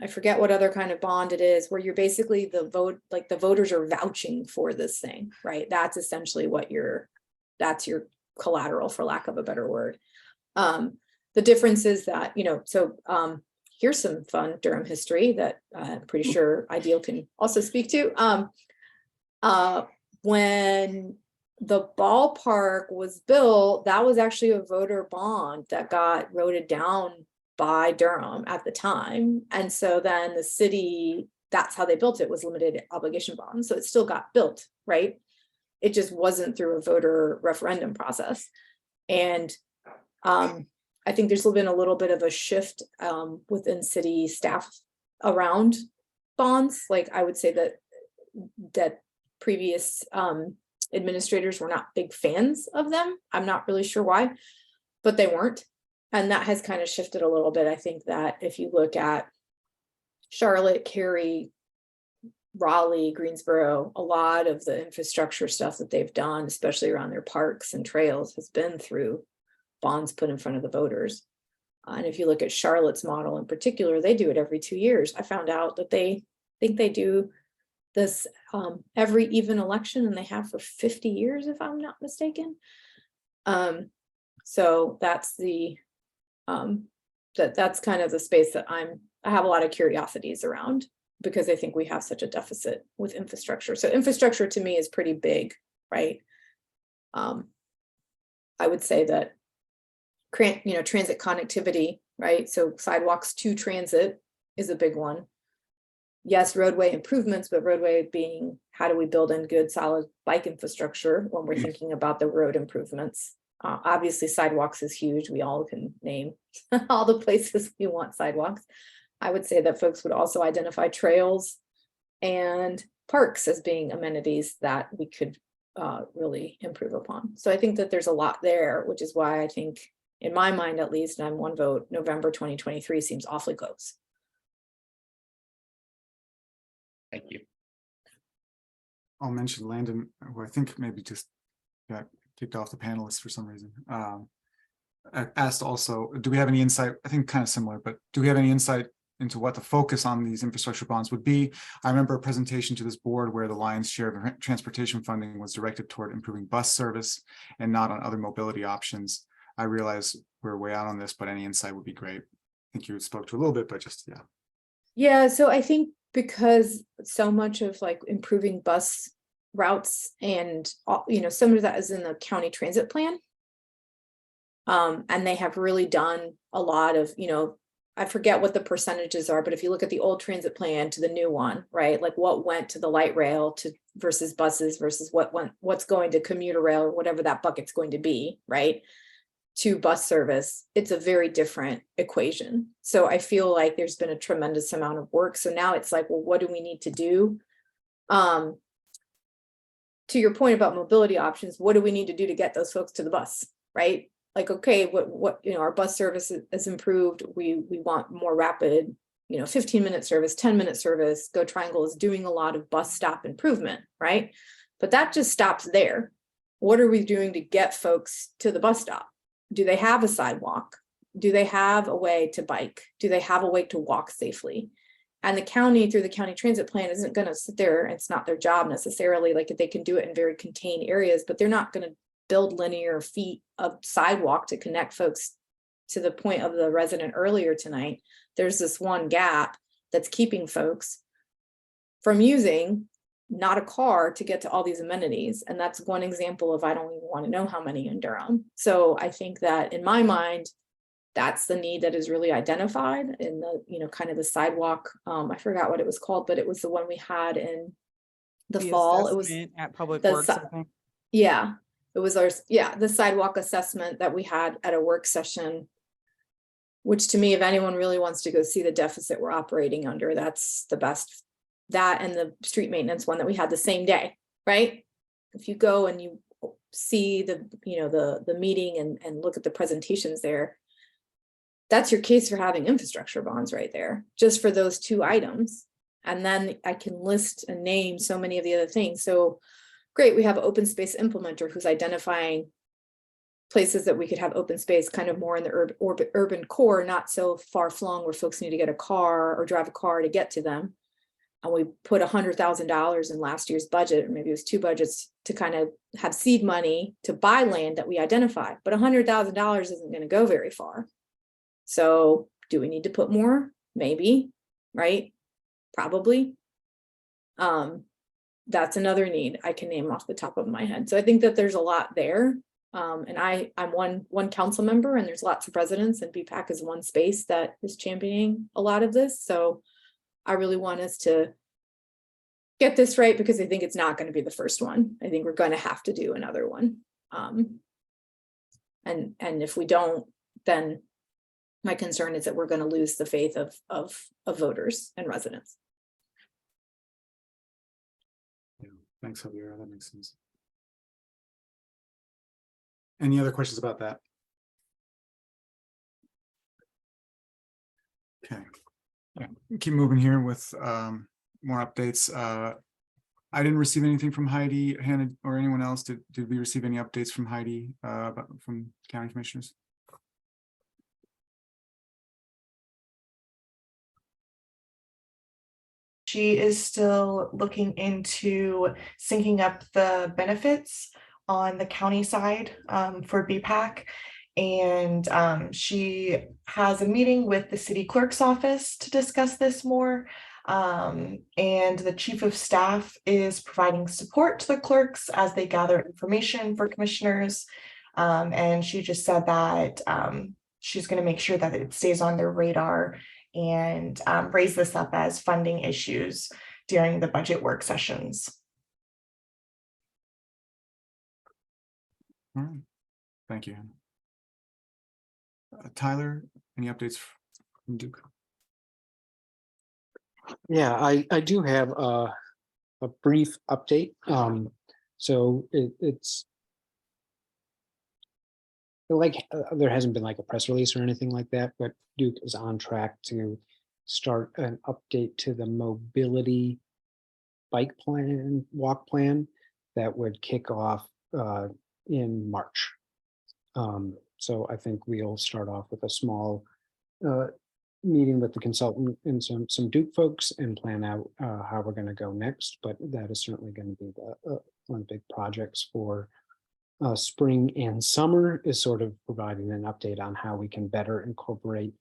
I forget what other kind of bond it is, where you're basically the voters are vouching for this thing, right? That's essentially what that's your collateral, for lack of a better word. The difference is that, here's some fun Durham history that I'm pretty sure Ideal can also speak to. When the ballpark was built, that was actually a voter bond that got voted down by Durham at the time. And so then the city, that's how they built it, was limited obligation bonds. So it still got built, right? It just wasn't through a voter referendum process. And I think there's been a little bit of a shift within city staff around bonds. Like I would say that previous administrators were not big fans of them. I'm not really sure why, but they weren't. And that has kind of shifted a little bit. I think that if you look at Charlotte, Cary, Raleigh, Greensboro, a lot of the infrastructure stuff that they've done, especially around their parks and trails, has been through bonds put in front of the voters. And if you look at Charlotte's model in particular, they do it every 2 years. I found out that they think they do this every even election, and they have for 50 years, if I'm not mistaken. So that's that's kind of the space that I have a lot of curiosities around, because I think we have such a deficit with infrastructure. So infrastructure to me is pretty big, right? I would say that transit connectivity, right? So sidewalks to transit is a big one. Yes, roadway improvements, but roadway being, how do we build in good solid bike infrastructure when we're thinking about the road improvements? Obviously sidewalks is huge. We all can name all the places we want sidewalks. I would say that folks would also identify trails and parks as being amenities that we could really improve upon. So I think that there's a lot there, which is why I think, in my mind at least, and I'm one vote, November 2023 seems awfully close. Thank you. I'll mention Landon, who I think maybe just got kicked off the panelists for some reason. I asked also, do we have any insight? I think kind of similar, but do we have any insight into what the focus on these infrastructure bonds would be? I remember a presentation to this board where the lion's share of transportation funding was directed toward improving bus service and not on other mobility options. I realize we're way out on this, but any insight would be great. I think you spoke to a little bit, but just, yeah. Yeah, so I think because so much of like improving bus routes and, some of that is in the county transit plan. And they have really done a lot of, I forget what the percentages are, but if you look at the old transit plan to the new one, right? Like what went to the light rail to versus buses versus what's going to commuter rail or whatever that bucket's going to be, right? To bus service, it's a very different equation. So I feel like there's been a tremendous amount of work. So now it's like, well, what do we need to do? To your point about mobility options, what do we need to do to get those folks to the bus, right? Like, okay, what our bus service is improved. We want more rapid, 15-minute service, 10-minute service. Go Triangle is doing a lot of bus stop improvement, right? But that just stops there. What are we doing to get folks to the bus stop? Do they have a sidewalk? Do they have a way to bike? Do they have a way to walk safely? And the county, through the county transit plan, isn't going to sit there. It's not their job necessarily. Like, they can do it in very contained areas, but they're not going to build linear feet of sidewalk to connect folks. To the point of the resident earlier tonight, there's this one gap that's keeping folks from using not a car to get to all these amenities. And that's one example of, I don't even want to know how many in Durham. So I think that in my mind, that's the need that is really identified in the, you know, kind of the sidewalk. I forgot what it was called, but it was the one we had in the fall. It was assessment at Public the Works, I think. yeah, it was our, yeah, the sidewalk assessment that we had at a work session. Which to me, if anyone really wants to go see the deficit we're operating under, that's the best. That and the street maintenance one that we had the same day, right? If you go and you see the, you know, the meeting and look at the presentations there, that's your case for having infrastructure bonds right there, just for those two items. And then I can list and name so many of the other things. So great, we have an open space implementer who's identifying places that we could have open space kind of more in the urban core, not so far flung where folks need to get a car or drive a car to get to them. And we put $100,000 in last year's budget, or maybe it was two budgets, to kind of have seed money to buy land that we identify. But $100,000 isn't going to go very far. So do we need to put more? Maybe, right? Probably. That's another need I can name off the top of my head. So I think that there's a lot there. And I'm one council member, and there's lots of residents, and BPAC is one space that is championing a lot of this. So I really want us to get this right, because I think it's not going to be the first one. I think we're going to have to do another one. And if we don't, then my concern is that we're going to lose the faith of voters and residents. Yeah, thanks, Javier. That makes sense. Any other questions about that? Okay, yeah, keep moving here with more updates. I didn't receive anything from Heidi, Hannah, or anyone else. Did we receive any updates from Heidi from county commissioners? She is still looking into syncing up the benefits on the county side for BPAC. And she has a meeting with the city clerk's office to discuss this more. And the chief of staff is providing support to the clerks as they gather information for commissioners. And she just said that she's going to make sure that it stays on their radar and raise this up as funding issues during the budget work sessions. All right, thank you. Tyler, any updates from Duke? Yeah, I do have a brief update. So it's like there hasn't been like a press release or anything like that, but Duke is on track to start an update to the mobility bike plan, walk plan that would kick off in March. So I think we'll start off with a small meeting with the consultant and some Duke folks and plan out how we're going to go next. But that is certainly going to be the one of the big projects for spring and summer, is sort of providing an update on how we can better incorporate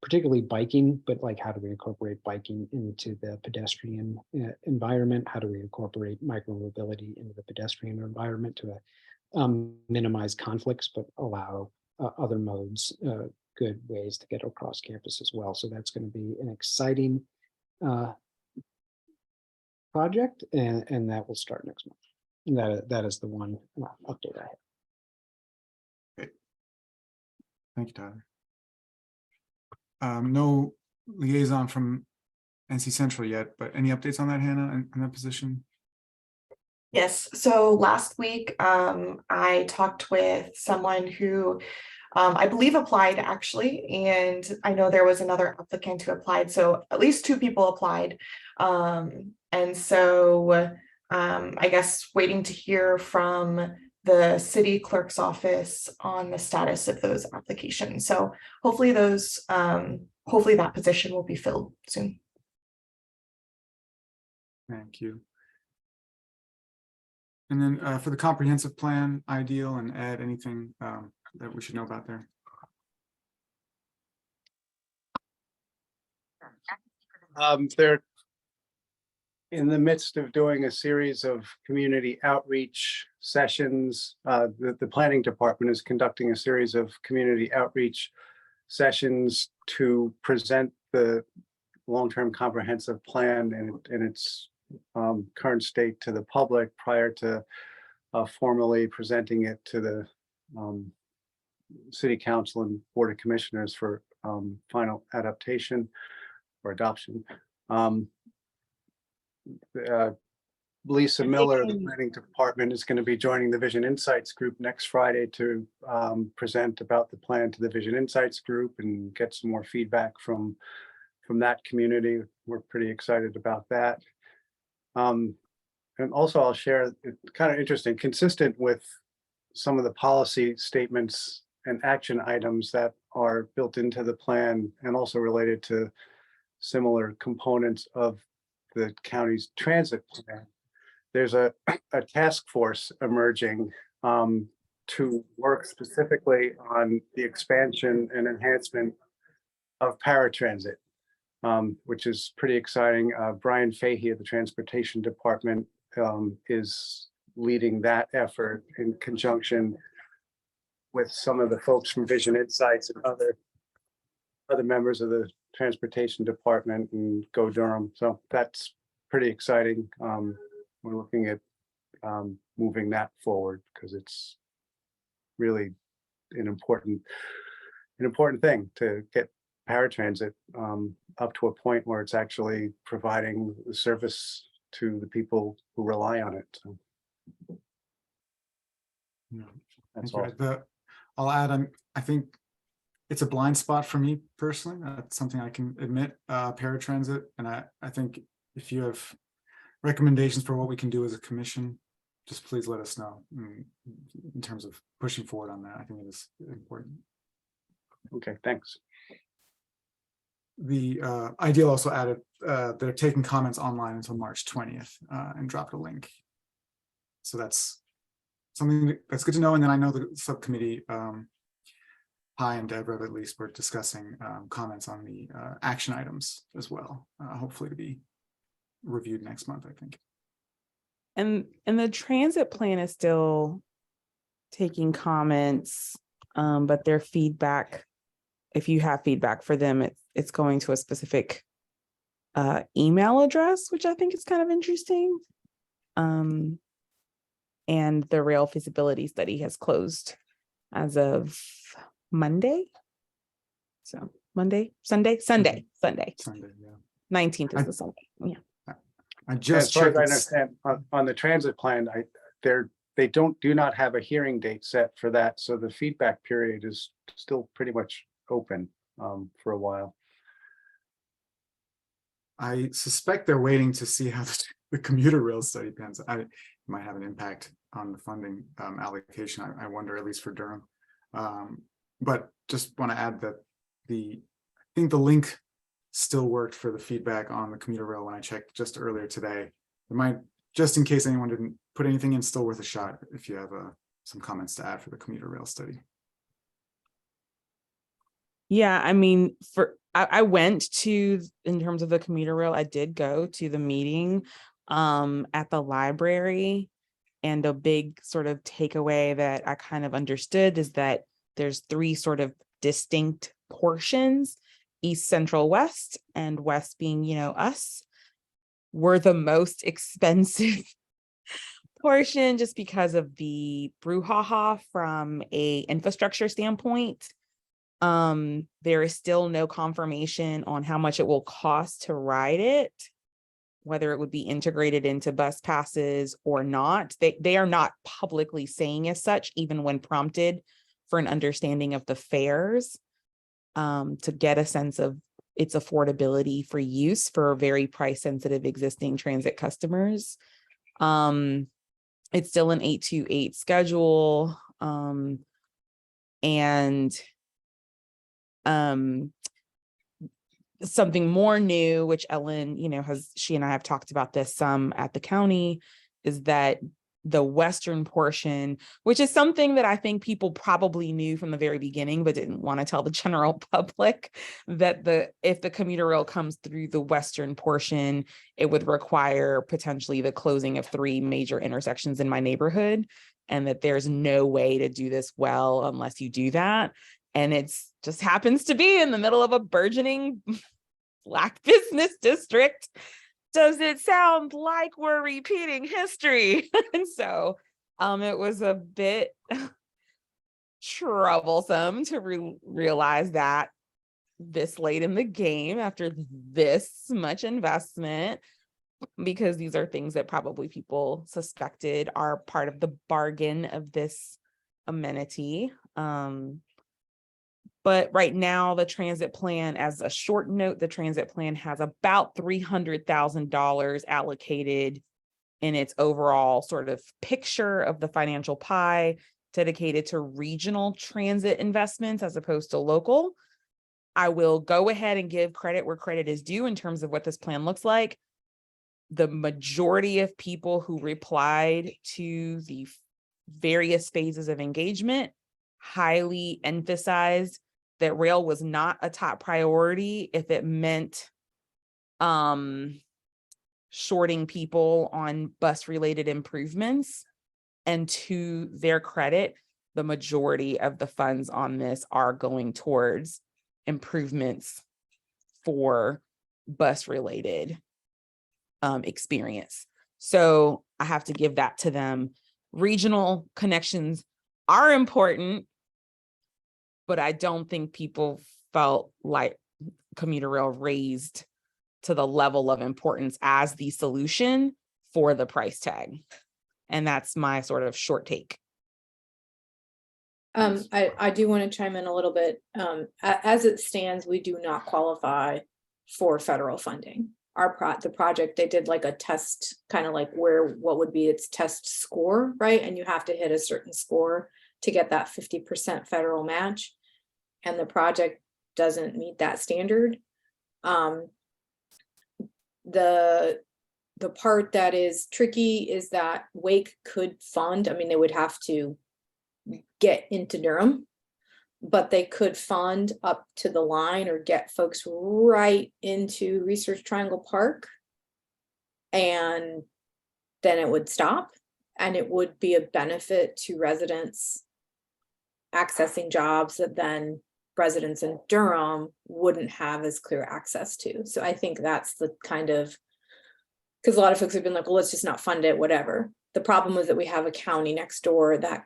particularly biking, but like how do we incorporate biking into the pedestrian environment? How do we incorporate micromobility into the pedestrian environment to minimize conflicts, but allow other modes, good ways to get across campus as well. So that's going to be an exciting project, and that will start next month. And that is the one update I have. Great. Thank you, Tyler. No liaison from NC Central yet, but any updates on that, Hannah, in that position? Yes, so last week I talked with someone who I believe applied actually, and I know there was another applicant who applied, so at least two people applied. And so I guess waiting to hear from the city clerk's office on the status of those applications. So hopefully those, hopefully that position will be filled soon. Thank you. And then for the comprehensive plan, Ideal and Ed, anything that we should know about there? They're in the midst of doing a series of community outreach sessions. The planning department is conducting a series of community outreach sessions to present the long-term comprehensive plan in its current state to the public prior to formally presenting it to the City Council and Board of Commissioners for final adaptation or adoption. Lisa Miller of the Planning Department is going to be joining the Vision Insights Group next Friday to present about the plan to the Vision Insights Group and get some more feedback from that community. We're pretty excited about that. And also I'll share, it's kind of interesting, consistent with some of the policy statements and action items that are built into the plan and also related to similar components of the county's transit plan. There's a task force emerging to work specifically on the expansion and enhancement of paratransit, which is pretty exciting. Brian Fahey of the Transportation Department is leading that effort in conjunction with some of the folks from Vision Insights and other members of the Transportation Department and Go Durham. So that's pretty exciting. We're looking at moving that forward because it's really an important thing to get paratransit up to a point where it's actually providing the service to the people who rely on it. So that's all. I'll add, I think it's a blind spot for me personally. That's something I can admit, paratransit. And I think if you have recommendations for what we can do as a commission, just please let us know in terms of pushing forward on that. I think it is important. Okay, thanks. The Ideal also added they're taking comments online until March 20th and dropped a link. So that's something that's good to know. And then I know the subcommittee, Pi and Deborah at least, were discussing comments on the action items as well, hopefully to be reviewed next month, I think. And the transit plan is still taking comments, but their feedback, if you have feedback for them, it's going to a specific email address, which I think is kind of interesting. And the rail feasibility study has closed as of Monday. So Sunday, yeah. 19th is the Sunday. Yeah. I just as far as checked. I understand on the transit plan, they do not have a hearing date set for that. So the feedback period is still pretty much open for a while. I suspect they're waiting to see how the commuter rail study pans. It might have an impact on the funding allocation. I wonder, at least for Durham. But just want to add that I think the link still worked for the feedback on the commuter rail when I checked just earlier today. It might, just in case anyone didn't put anything in, still worth a shot if you have some comments to add for the commuter rail study. Yeah, I mean, I went to, in terms of the commuter rail, I did go to the meeting at the library, and a big sort of takeaway that I kind of understood is that there's 3 sort of distinct portions: East, Central, West, and West being, us. We're the most expensive portion just because of the brouhaha from a infrastructure standpoint. There is still no confirmation on how much it will cost to ride it, whether it would be integrated into bus passes or not. They are not publicly saying as such, even when prompted for an understanding of the fares, to get a sense of its affordability for use for very price sensitive existing transit customers. It's still an 828 schedule. And something more new, which Ellen, she and I have talked about this some at the county, is that the western portion, which is something that I think people probably knew from the very beginning, but didn't want to tell the general public, that if the commuter rail comes through the western portion, it would require potentially the closing of 3 major intersections in my neighborhood, and that there's no way to do this well unless you do that. And it's just happens to be in the middle of a burgeoning Black business district. Does it sound like we're repeating history? And so it was a bit troublesome to realize that this late in the game after this much investment, because these are things that probably people suspected are part of the bargain of this amenity. But right now, the transit plan, as a short note, the transit plan has about $300,000 allocated in its overall sort of picture of the financial pie dedicated to regional transit investments as opposed to local. I will go ahead and give credit where credit is due in terms of what this plan looks like. The majority of people who replied to the various phases of engagement highly emphasized that rail was not a top priority if it meant shorting people on bus related improvements. And to their credit, the majority of the funds on this are going towards improvements for bus related experience. So I have to give that to them. Regional connections are important, but I don't think people felt like commuter rail raised to the level of importance as the solution for the price tag. And that's my sort of short take. I do want to chime in a little bit. As it stands, we do not qualify for federal funding. The project, they did like a test, kind of like what would be its test score, right? And you have to hit a certain score to get that 50% federal match. And the project doesn't meet that standard. The part that is tricky is that Wake could fund, I mean, they would have to get into Durham, but they could fund up to the line or get folks right into Research Triangle Park. And then it would stop, and it would be a benefit to residents accessing jobs that then residents in Durham wouldn't have as clear access to. So I think that's the kind of, because a lot of folks have been like, well, let's just not fund it, whatever. The problem is that we have a county next door that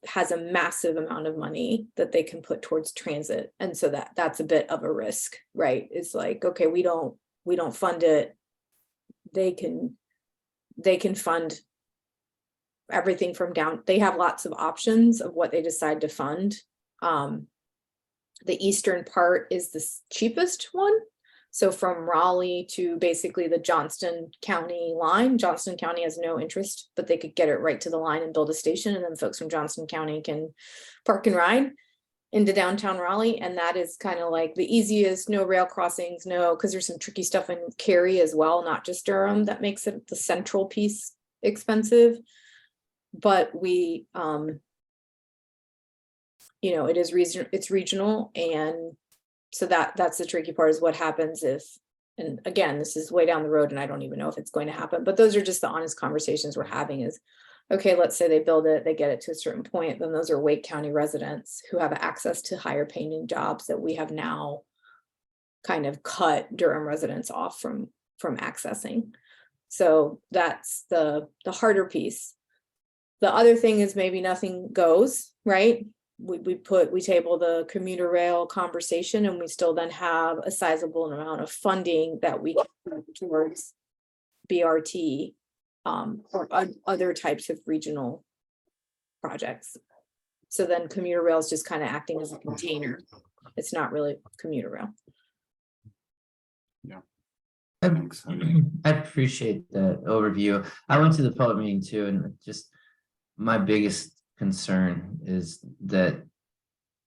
has a massive amount of money that they can put towards transit. And so that's a bit of a risk, right? It's like, okay, we don't fund it. They can fund everything from down. They have lots of options of what they decide to fund. The eastern part is the cheapest one. So from Raleigh to basically the Johnston County line, Johnston County has no interest, but they could get it right to the line and build a station. And then folks from Johnston County can park and ride into downtown Raleigh. And that is kind of like the easiest, no rail crossings, because there's some tricky stuff in Cary as well, not just Durham, that makes it the central piece expensive. But we, it is it's regional, and so that's the tricky part, is what happens if, and again, this is way down the road and I don't even know if it's going to happen, but those are just the honest conversations we're having is, okay, let's say they build it, they get it to a certain point, then those are Wake County residents who have access to higher paying jobs that we have now kind of cut Durham residents off from accessing. So that's the harder piece. The other thing is maybe nothing goes, right? We table the commuter rail conversation, and we still then have a sizable amount of funding that we can put towards BRT or other types of regional projects. So then commuter rail is just kind of acting as a container. It's not really commuter rail. Yeah. I appreciate that overview. I went to the public meeting too, and just my biggest concern is that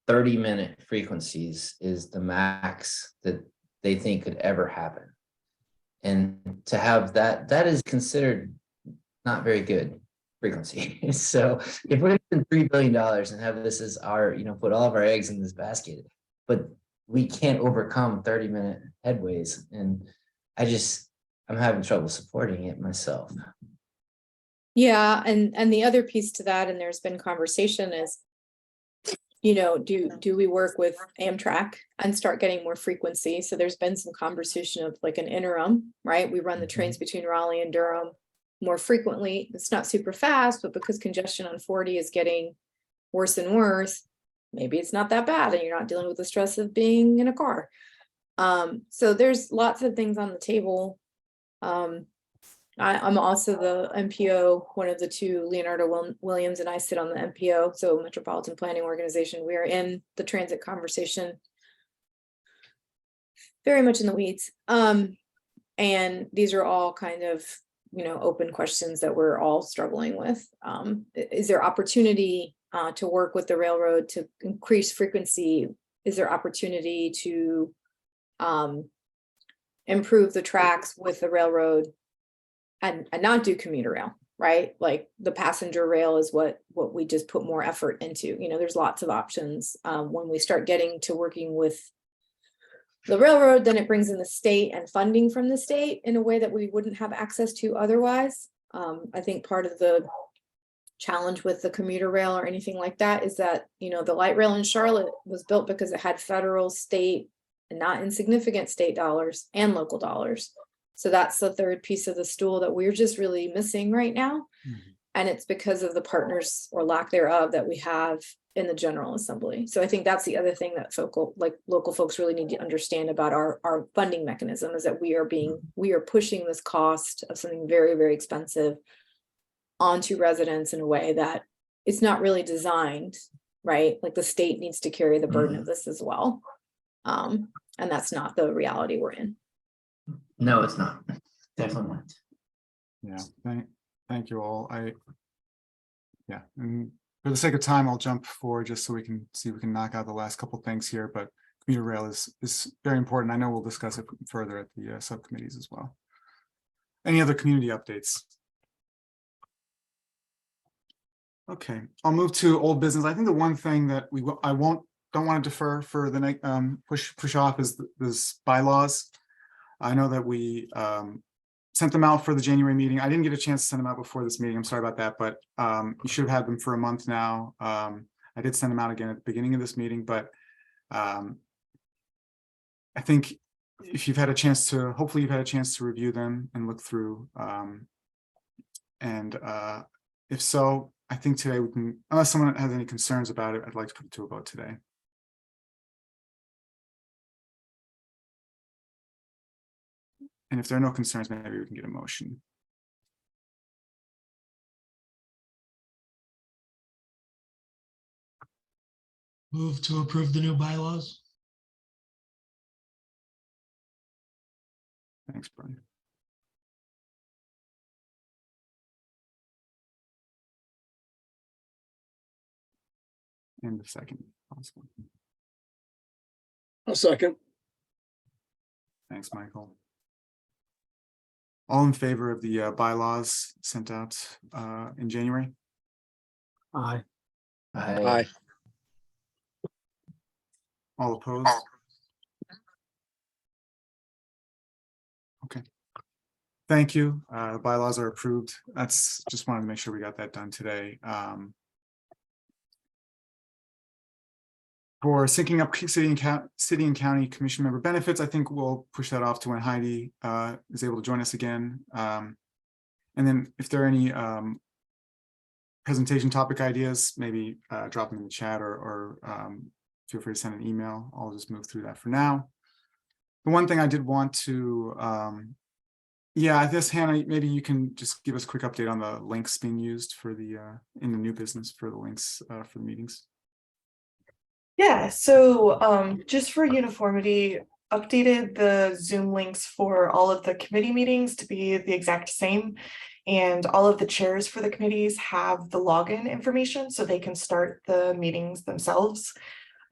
30-minute frequencies is the max that they think could ever happen. And to have that is considered not very good. frequency. So if we're gonna spend $3 billion and have this as our, put all of our eggs in this basket, but we can't overcome 30-minute headways, and I'm having trouble supporting it myself. Yeah, and the other piece to that, and there's been conversation is, do we work with Amtrak and start getting more frequency? So there's been some conversation of like an interim, right? We run the trains between Raleigh and Durham more frequently. It's not super fast, but because congestion on 40 is getting worse and worse, maybe it's not that bad and you're not dealing with the stress of being in a car. So there's lots of things on the table. I'm also the MPO, one of the two. Leonardo Williams and I sit on the MPO, so Metropolitan Planning Organization. We are in the transit conversation, very much in the weeds. And these are all kind of, open questions that we're all struggling with. Is there opportunity to work with the railroad to increase frequency? Is there opportunity to improve the tracks with the railroad? And not do commuter rail, right? Like the passenger rail is what we just put more effort into. There's lots of options. When we start getting to working with the railroad, then it brings in the state and funding from the state in a way that we wouldn't have access to otherwise. I think part of the challenge with the commuter rail or anything like that is that, the light rail in Charlotte was built because it had federal, state, and not insignificant state dollars and local dollars. So that's the third piece of the stool that we're just really missing right now. Mm-hmm. And it's because of the partners or lack thereof that we have in the General Assembly. So I think that's the other thing that local folks really need to understand about our funding mechanism is that we are pushing this cost of something very, very expensive onto residents in a way that it's not really designed, right? Like the state needs to carry the burden of this as well. And that's not the reality we're in. No, it's not. Definitely not. Yeah, thank you all. And for the sake of time, I'll jump forward just so we can see if we can knock out the last couple things here. But commuter rail is very important. I know we'll discuss it further at the subcommittees as well. Any other community updates? Okay, I'll move to old business. I think the one thing that don't want to defer for the next push off is this bylaws. I know that we sent them out for the January meeting. I didn't get a chance to send them out before this meeting. I'm sorry about that, but you should have had them for a month now. I did send them out again at the beginning of this meeting, but I think if you've had a chance to, hopefully you've had a chance to review them and look through. If so, I think today we can, unless someone has any concerns about it, I'd like to put it to a vote today. And if there are no concerns, maybe we can get a motion. Move to approve the new bylaws. Thanks, Brian. And a second, possible. A second. Thanks, Michael. All in favor of the bylaws sent out in January? Aye. Aye. All opposed? Okay. Thank you. The bylaws are approved. That's just wanted to make sure we got that done today. For syncing up city and county commission member benefits, I think we'll push that off to when Heidi is able to join us again. And then if there are any presentation topic ideas, maybe drop them in the chat or feel free to send an email. I'll just move through that for now. The one thing I did want to, I guess Hannah, maybe you can just give us a quick update on the links being used for the in the new business for the links for the meetings. Yeah, so just for uniformity, updated the Zoom links for all of the committee meetings to be the exact same. And all of the chairs for the committees have the login information so they can start the meetings themselves.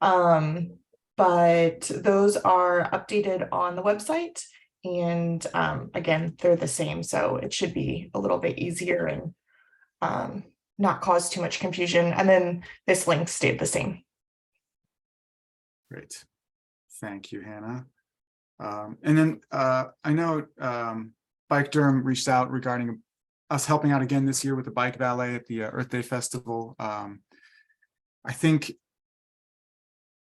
But those are updated on the website. And again, they're the same. So it should be a little bit easier and not cause too much confusion. And then this link stayed the same. Great. Thank you, Hannah. And then I know Bike Durham reached out regarding us helping out again this year with the bike valet at the Earth Day Festival. I think,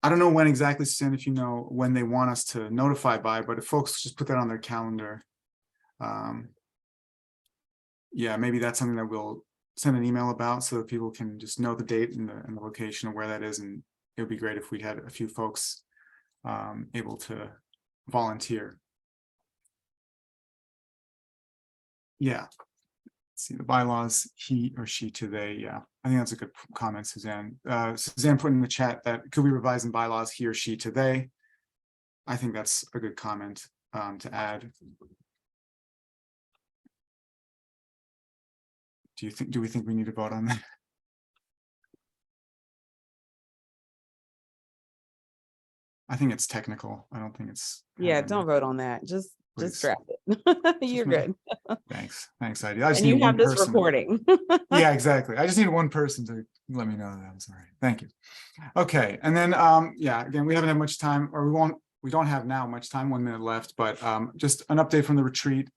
I don't know when exactly, Suzanne, if you know when they want us to notify by, but if folks just put that on their calendar. Yeah, maybe that's something that we'll send an email about so that people can just know the date and the location of where that is. And it would be great if we had a few folks able to volunteer. Yeah. See the bylaws, he or she to they. Yeah, I think that's a good comment, Suzanne. Suzanne put in the chat that could we revise in bylaws he or she to they. I think that's a good comment to add. Do we think we need to vote on that? I think it's technical. I don't think it's. Yeah, don't vote on that. Just Please. draft it. You're good. Thanks, Heidi. I just And need you have one this person. recording. Yeah, exactly. I just need one person to let me know that I'm sorry. Thank you. Okay, and then yeah, again, we haven't had much time, or we don't have now much time, 1 minute left, but just an update from the retreat.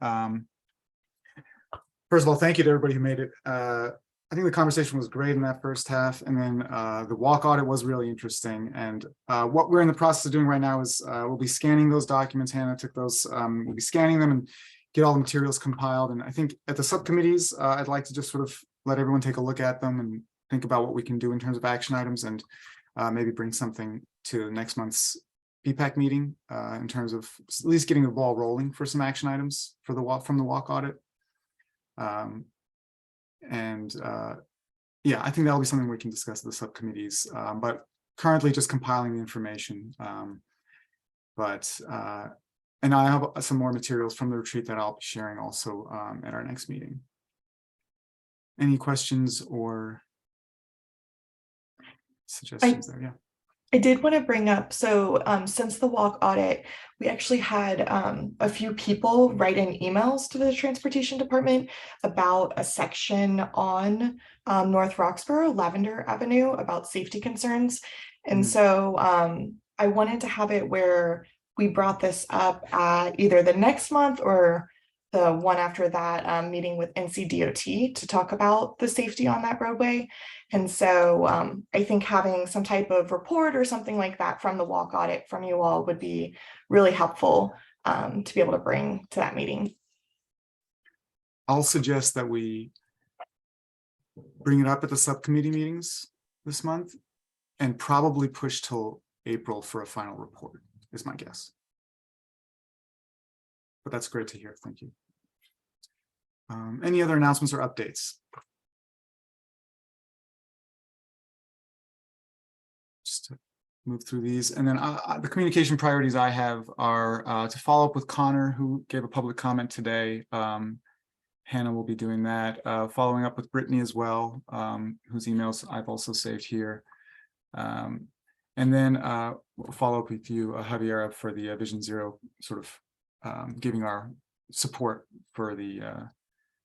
First of all, thank you to everybody who made it. I think the conversation was great in that first half, and then the walk audit was really interesting. And what we're in the process of doing right now is we'll be scanning those documents. Hannah took those. We'll be scanning them and get all the materials compiled. And I think at the subcommittees, I'd like to just sort of let everyone take a look at them and think about what we can do in terms of action items, and maybe bring something to next month's BPAC meeting in terms of at least getting the ball rolling for some action items for the walk from the walk audit. Yeah, I think that'll be something we can discuss at the subcommittees, but currently just compiling the information. And I have some more materials from the retreat that I'll be sharing also at our next meeting. Any questions or suggestions there? Yeah. I did want to bring up, so since the walk audit, we actually had a few people write in emails to the transportation department about a section on North Roxborough, Lavender Avenue, about safety concerns. And so I wanted to have it where we brought this up at either the next month or the one after that meeting with NCDOT to talk about the safety on that roadway. And so I think having some type of report or something like that from the walk audit from you all would be really helpful to be able to bring to that meeting. I'll suggest that we bring it up at the subcommittee meetings this month and probably push till April for a final report, is my guess. But that's great to hear. Thank you. Any other announcements or updates? Just to move through these. And then the communication priorities I have are to follow up with Connor, who gave a public comment today. Hannah will be doing that. Following up with Brittany as well, whose emails I've also saved here. And then we'll follow up with you, Javiera, for the Vision Zero, sort of giving our support for the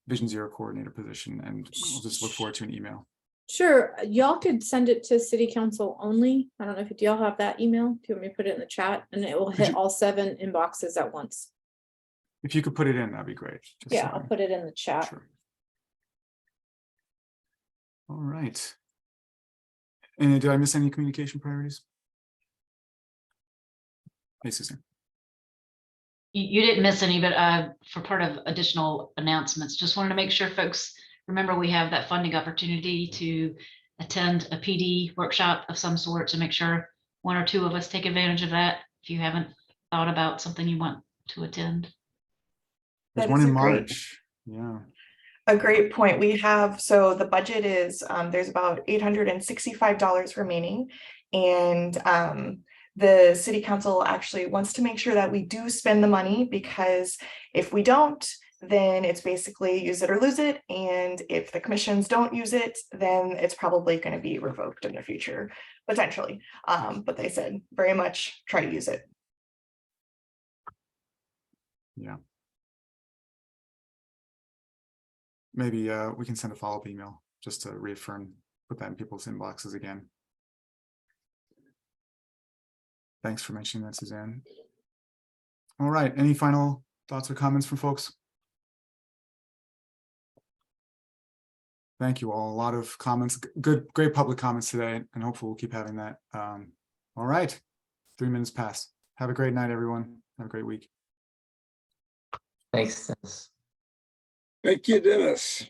Vision Zero coordinator position, and we'll just look forward to an email. Sure, y'all could send it to city council only. I don't know if do y'all have that email? Do you want me to put it in the chat, and it will hit all 7 inboxes at once? If you could put it in, that'd be great. Just Yeah, I'll put it in the chat. Sure. All right. And did I miss any communication priorities? Hey, Susan. You didn't miss any, but for part of additional announcements, just wanted to make sure folks remember we have that funding opportunity to attend a PD workshop of some sort, to make sure 1 or 2 of us take advantage of that if you haven't thought about something you want to attend. There's one in March. Yeah. A great point. We have, so the budget is, there's about $865 remaining. And the city council actually wants to make sure that we do spend the money, because if we don't, then it's basically use it or lose it. And if the commissions don't use it, then it's probably going to be revoked in the future, potentially. But they said very much try to use it. Yeah. maybe we can send a follow-up email just to reaffirm, put that in people's inboxes again. Thanks for mentioning that, Suzanne. All right, any final thoughts or comments from folks? Thank you all. A lot of comments, great public comments today, and hopefully we'll keep having that. All right, 3 minutes past. Have a great night, everyone. Have a great week. Thanks. Dennis. Thank you, Dennis.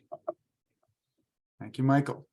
Thank you, Michael.